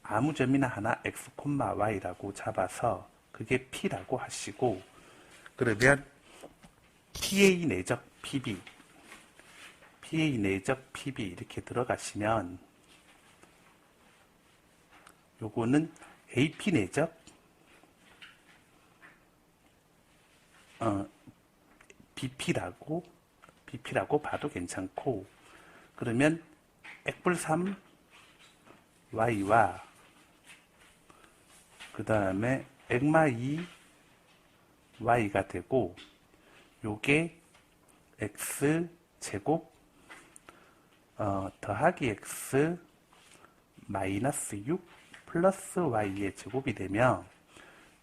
아무 점이나 하나 x, y라고 잡아서 그게 p라고 하시고, 그러면 PA 내적 PB, PA 내적 PB 이렇게 들어가시면 요거는 AP 내적 BP라고 봐도 괜찮고, 그러면 액불3 Y와 그 다음에 액마 2 Y가 되고, 요게 X 제곱 더하기 X 마이너스 6 플러스 Y의 제곱이 되면,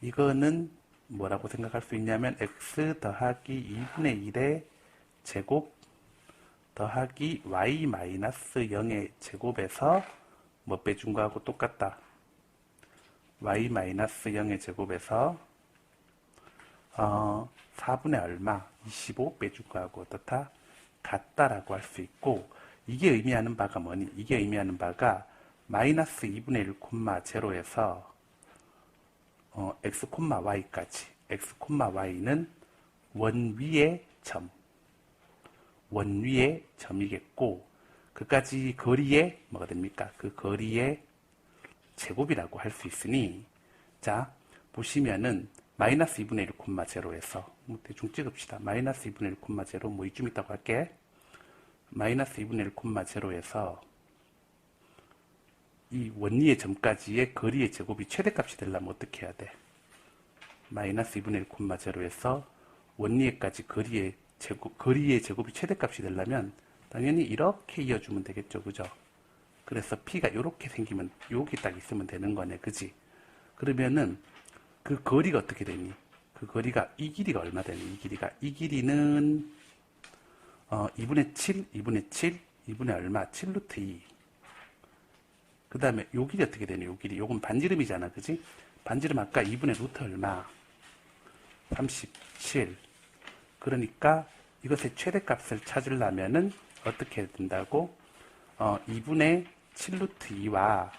이거는 뭐라고 생각할 수 있냐면 X 더하기 2분의 1의 제곱 더하기 Y 마이너스 0의 제곱에서 뭐 빼준 거하고 똑같다. Y 마이너스 0의 제곱에서 4분의 얼마 25 빼준 거하고 어떻다? 같다라고 할 수 있고, 이게 의미하는 바가 뭐니? 이게 의미하는 바가 마이너스 2분의 1, 0에서 x, y까지, x, y는 원위의 점이겠고, 그까지 거리의 뭐가 됩니까? 그 거리의 제곱이라고 할 수 있으니, 자 보시면은 마이너스 2분의 1, 0에서 대충 찍읍시다. 마이너스 2분의 1, 0 뭐 이쯤 있다고 할게. 마이너스 2분의 1, 0에서 이 원리의 점까지의 거리의 제곱이 최대값이 되려면 어떻게 해야 돼? 마이너스 2분의 1, 0에서 원리에까지 거리의 제곱이 최대값이 되려면 당연히 이렇게 이어주면 되겠죠. 그죠? 그래서 P가 이렇게 생기면 여기 딱 있으면 되는 거네. 그지? 그러면은 그 거리가 어떻게 되니? 그 거리가 이 길이가 얼마 되니? 이 길이는 2분의 7, 2분의 7, 2분의 얼마? 7루트 2. 그 다음에 요 길이 어떻게 되니? 요 길이. 요건 반지름이잖아. 그지? 반지름 아까 2분의 루트 얼마? 37. 그러니까 이것의 최대값을 찾으려면은 어떻게 해야 된다고? 2분의 7루트 2와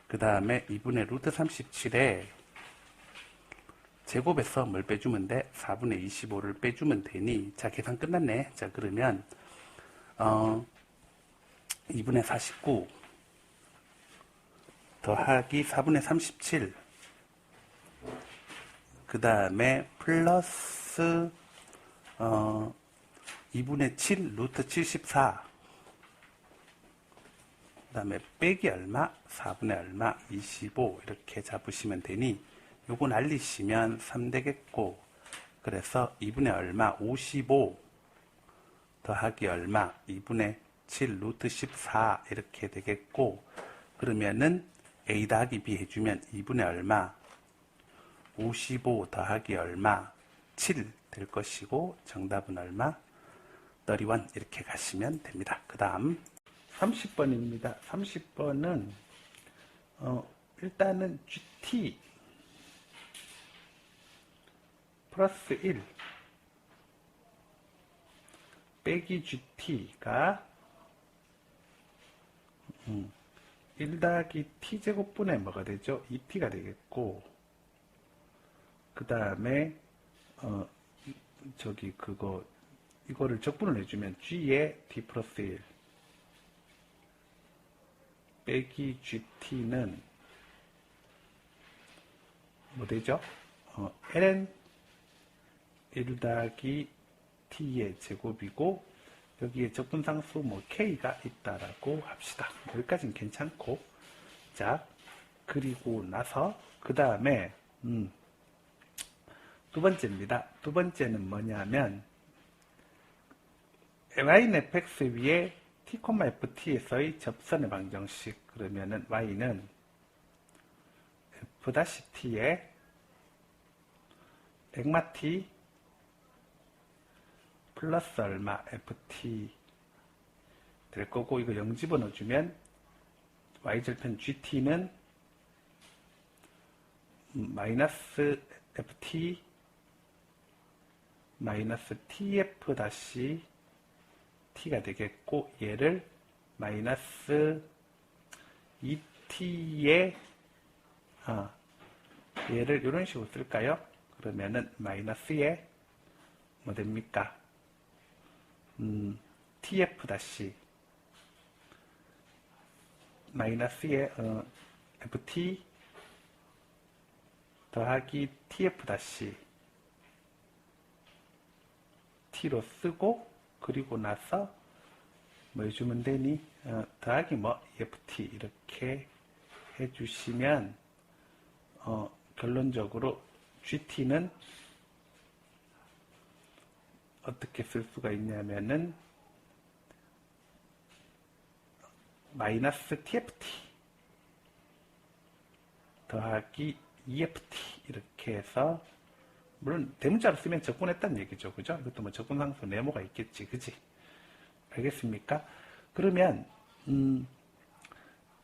그 다음에 2분의 루트 37에 제곱에서 뭘 빼주면 돼? 4분의 25를 빼주면 되니, 자 계산 끝났네. 자 그러면 2분의 49 더하기 4분의 37 그 다음에 플러스 2분의 7 루트 74 그 다음에 빼기 얼마? 4분의 얼마? 25 이렇게 잡으시면 되니, 요거 날리시면 3 되겠고, 그래서 2분의 얼마? 55 더하기 얼마? 2분의 7 루트 14 이렇게 되겠고, 그러면은 A 더하기 B 해주면 2분의 얼마? 55 더하기 얼마? 7 될 것이고, 정답은 얼마? 31 이렇게 가시면 됩니다. 그 다음 30번입니다. 30번은 일단은 GT 플러스 1 빼기 GT가 1 더하기 T제곱분의 뭐가 되죠? 2T가 되겠고, 그 다음에 이거를 적분을 해주면 G에 T 플러스 1 빼기 GT는 뭐 되죠? ln 1 더하기 t의 제곱이고, 여기에 적분상수 k가 있다라고 합시다. 여기까지는 괜찮고, 자 그리고 나서 그 다음에 두 번째입니다. 두 번째는 뭐냐면 y는 fx 위에 t, ft에서의 접선의 방정식. 그러면은 y는 f-t에 액마 t 플러스 얼마 ft 될 거고, 이거 0 집어넣어주면 y절편 gt는 마이너스 ft 마이너스 tf 다시 t가 되겠고, 얘를 마이너스 2t에 얘를 이런 식으로 쓸까요? 그러면은 마이너스에 뭐 됩니까? tf 다시 마이너스에 ft 더하기 tf 다시 t로 쓰고 그리고 나서 뭐 해주면 되니? 더하기 뭐 eft 이렇게 해주시면 결론적으로 gt는 어떻게 쓸 수가 있냐면은 마이너스 tft 더하기 eft 이렇게 해서 물론 대문자로 쓰면 적분했다는 얘기죠. 그죠? 이것도 뭐 적분상수 네모가 있겠지. 그지? 알겠습니까? 그러면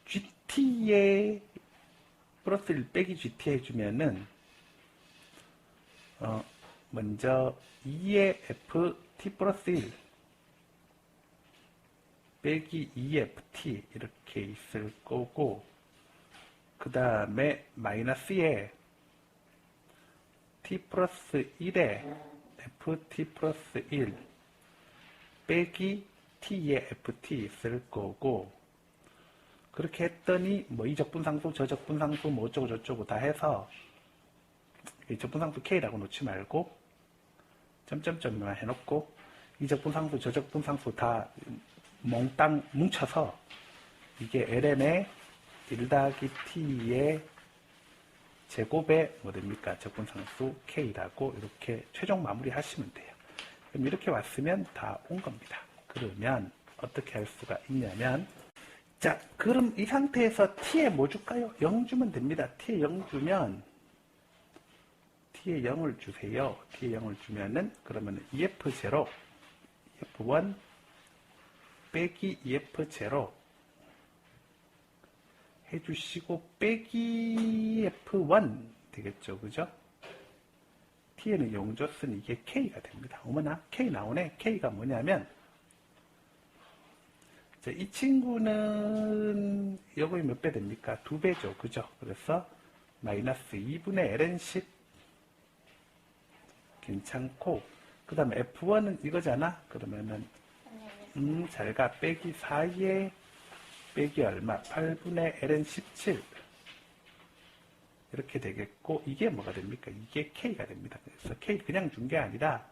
gt에 플러스 1 빼기 gt 해주면은 먼저 2의 f t 플러스 1 빼기 2ft 이렇게 있을 거고 그 다음에 마이너스에 t 플러스 1에 ft 플러스 1 빼기 t의 ft 있을 거고 그렇게 했더니 뭐 이 적분상수 저 적분상수 뭐 어쩌고 저쩌고 다 해서 이 적분상수 k라고 놓지 말고 점점점만 해놓고 이 적분상수 저 적분상수 다 몽땅 뭉쳐서 이게 ln의 1 더하기 t의 제곱에 뭐 됩니까? 적분상수 k라고 이렇게 최종 마무리 하시면 돼요. 그럼 이렇게 왔으면 다 온 겁니다. 그러면 어떻게 할 수가 있냐면 자 그럼 이 상태에서 t에 뭐 줄까요? 0 주면 됩니다. t에 0 주면 t에 0을 주세요. t에 0을 주면은 그러면 EF0 EF1 빼기 EF0 해주시고 빼기 F1 되겠죠. 그죠? t에는 0 줬으니 이게 k가 됩니다. 어머나 k 나오네. k가 뭐냐면 자, 이 친구는 요거 몇 배 됩니까? 2배죠. 그죠? 그래서 마이너스 2분의 ln 10 괜찮고 그 다음에 F1은 이거잖아. 그러면은 잘가 빼기 4에 빼기 얼마? 8분의 ln 17 이렇게 되겠고 이게 뭐가 됩니까? 이게 k가 됩니다. 그래서 k 그냥 준 게 아니라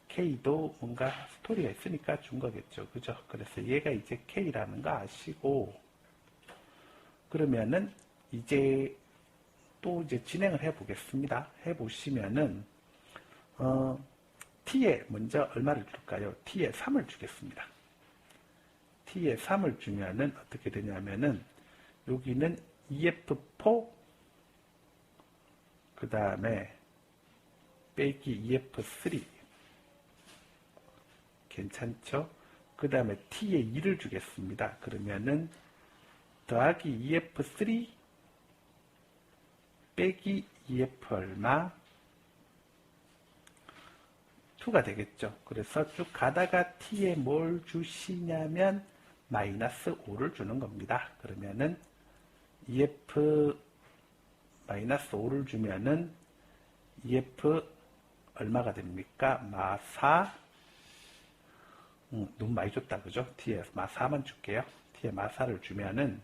k도 뭔가 스토리가 있으니까 준 거겠죠. 그죠? 그래서 얘가 이제 k라는 거 아시고 그러면은 이제 또 이제 진행을 해 보겠습니다. 해 보시면은 t에 먼저 얼마를 줄까요? t에 3을 주겠습니다. t에 3을 주면은 어떻게 되냐면은 여기는 EF4 그 다음에 빼기 EF3 괜찮죠? 그 다음에 t에 2를 주겠습니다. 그러면은 더하기 EF3 빼기 EF 얼마? 2가 되겠죠. 그래서 쭉 가다가 t에 뭘 주시냐면 마이너스 5를 주는 겁니다. 그러면은 EF 마이너스 5를 주면은 EF 얼마가 됩니까? 마4 너무 많이 줬다. 그죠? t에 마4만 줄게요. t에 마4를 주면은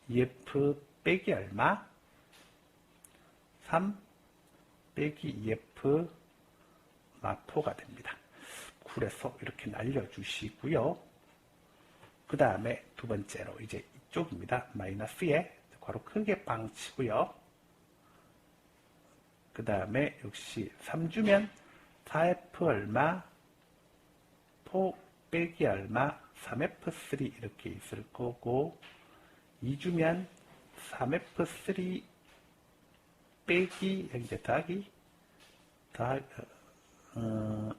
EF 빼기 얼마? 3 빼기 EF 마4가 됩니다. 그래서 이렇게 날려주시고요. 그 다음에 두 번째로 이제 이쪽입니다. 마이너스에 괄호 크게 빵 치고요. 그 다음에 역시 3주면 4F 얼마 4 빼기 얼마 3F3 이렇게 있을 거고 2주면 3F3 빼기 여기 이제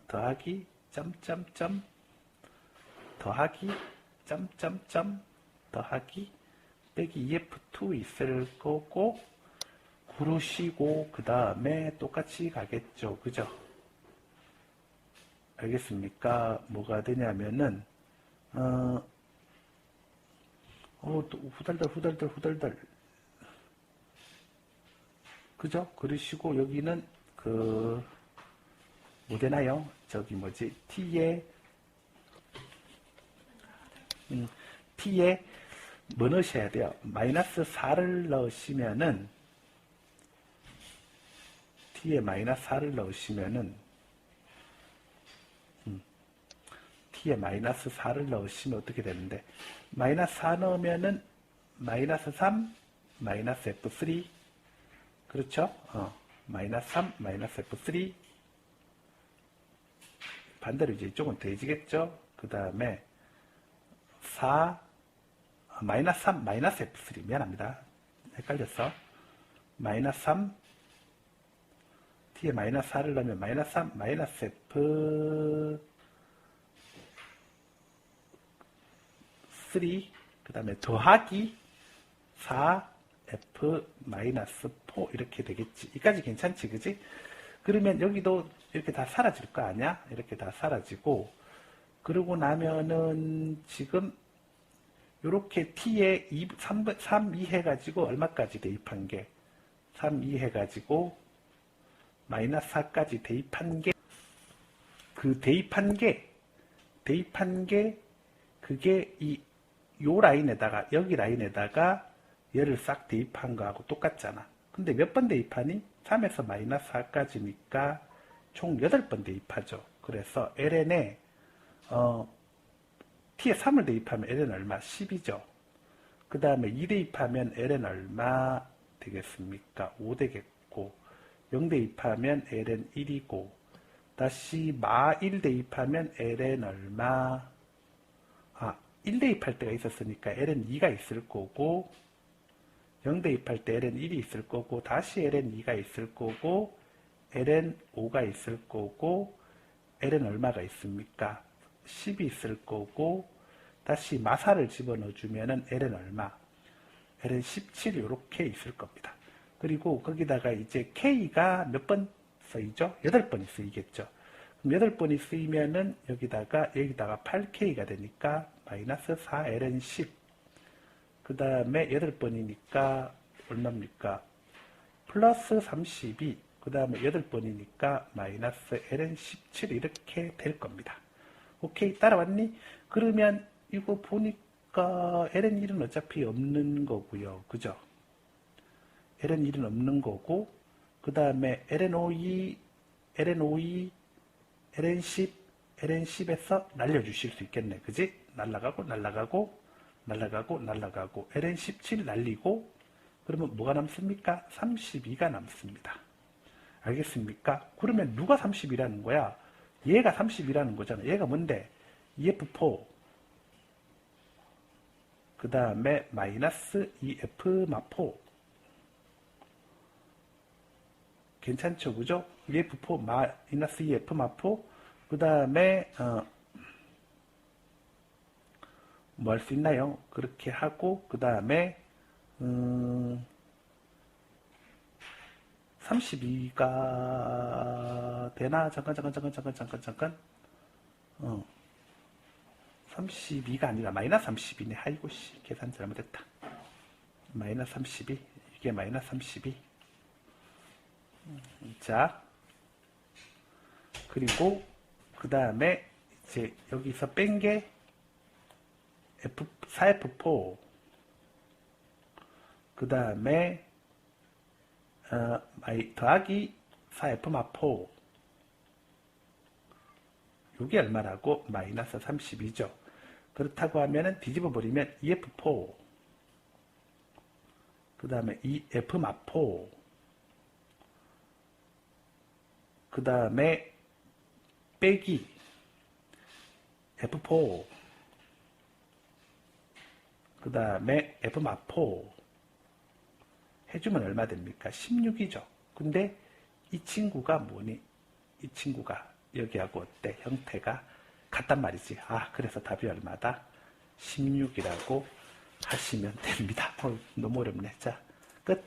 더하기 점점점 더하기 점점점 더하기 빼기 EF2 있을 거고 그러시고 그 다음에 똑같이 가겠죠. 그죠? 알겠습니까? 뭐가 되냐면은, 또 후달달. 그죠? 그러시고, 여기는, 뭐 되나요? 저기 뭐지? T에 뭐 넣으셔야 돼요? 마이너스 4를 넣으시면은, T에 마이너스 4를 넣으시면은, T에 마이너스 4를 넣으시면 어떻게 되는데, 마이너스 4 넣으면은, 마이너스 3, 마이너스 F3, 그렇죠? 마이너스 3, 마이너스 F3, 반대로 이제 이쪽은 더해지겠죠? 그 다음에, 4, 마이너스 3, 마이너스 F3, 미안합니다. 헷갈렸어. 마이너스 3, T에 마이너스 4를 넣으면 마이너스 3, 마이너스 F3, 그 다음에 더하기 4F 마이너스 4 이렇게 되겠지. 이까지 괜찮지, 그지? 그러면 여기도 이렇게 다 사라질 거 아니야? 이렇게 다 사라지고, 그러고 나면은 지금 요렇게 T에 3, 2 해가지고 얼마까지 대입한 게? 3, 2 해가지고 마이너스 4까지 대입한 게, 대입한 게, 그게 요 라인에다가, 여기 라인에다가 얘를 싹 대입한 거하고 똑같잖아. 근데 몇 번 대입하니? 3에서 마이너스 4까지니까 총 8번 대입하죠. 그래서 ln에, t에 3을 대입하면 ln 얼마? 10이죠. 그 다음에 2 대입하면 ln 얼마 되겠습니까? 5 되겠고, 0 대입하면 ln 1이고, 다시 마 1 대입하면 ln 얼마? 1 대입할 때가 있었으니까 ln 2가 있을 거고, 0 대입할 때 ln 1이 있을 거고, 다시 ln 2가 있을 거고, ln 5가 있을 거고, ln 얼마가 있습니까? 10이 있을 거고, 다시 마사를 집어넣어주면은 ln 얼마? ln 17 이렇게 있을 겁니다. 그리고 거기다가 이제 k가 몇 번 쓰이죠? 8번이 쓰이겠죠. 그럼 8번이 쓰이면은 여기다가 8k가 되니까 마이너스 4ln 10. 그 다음에 8번이니까 얼마입니까? 플러스 32. 그 다음에 8번이니까 마이너스 ln 17 이렇게 될 겁니다. 오케이, 따라왔니? 그러면 이거 보니까 ln 1은 어차피 없는 거고요. 그죠? ln 1은 없는 거고, 그 다음에 ln 52, ln 10, ln 10에서 날려주실 수 있겠네. 그지? 날라가고, ln 17 날리고, 그러면 뭐가 남습니까? 32가 남습니다. 알겠습니까? 그러면 누가 30이라는 거야? 얘가 30이라는 거잖아. 얘가 뭔데? EF4, 그 다음에 마이너스 EF 마4. 괜찮죠? 그죠? EF4 마이너스 EF 마4. 그 다음에 뭐 할 수 있나요? 그렇게 하고, 그 다음에 32가 되나? 잠깐. 32가 아니라 마이너스 32네. 아이고 씨, 계산 잘못했다. 마이너스 32. 이게 마이너스 32. 자, 그리고 그 다음에 이제 여기서 뺀 게 4F4, 그 다음에 더하기 4F4, 이게 얼마라고? 마이너스 32죠. 그렇다고 하면은 뒤집어 버리면 EF4, 그 다음에 EF4, 그 다음에 빼기 F4, 그 다음에 F4 해주면 얼마 됩니까? 16이죠. 근데 이 친구가 뭐니? 이 친구가 여기하고 어때? 형태가 같단 말이지. 그래서 답이 얼마다? 16이라고 하시면 됩니다. 너무 어렵네. 자, 끝.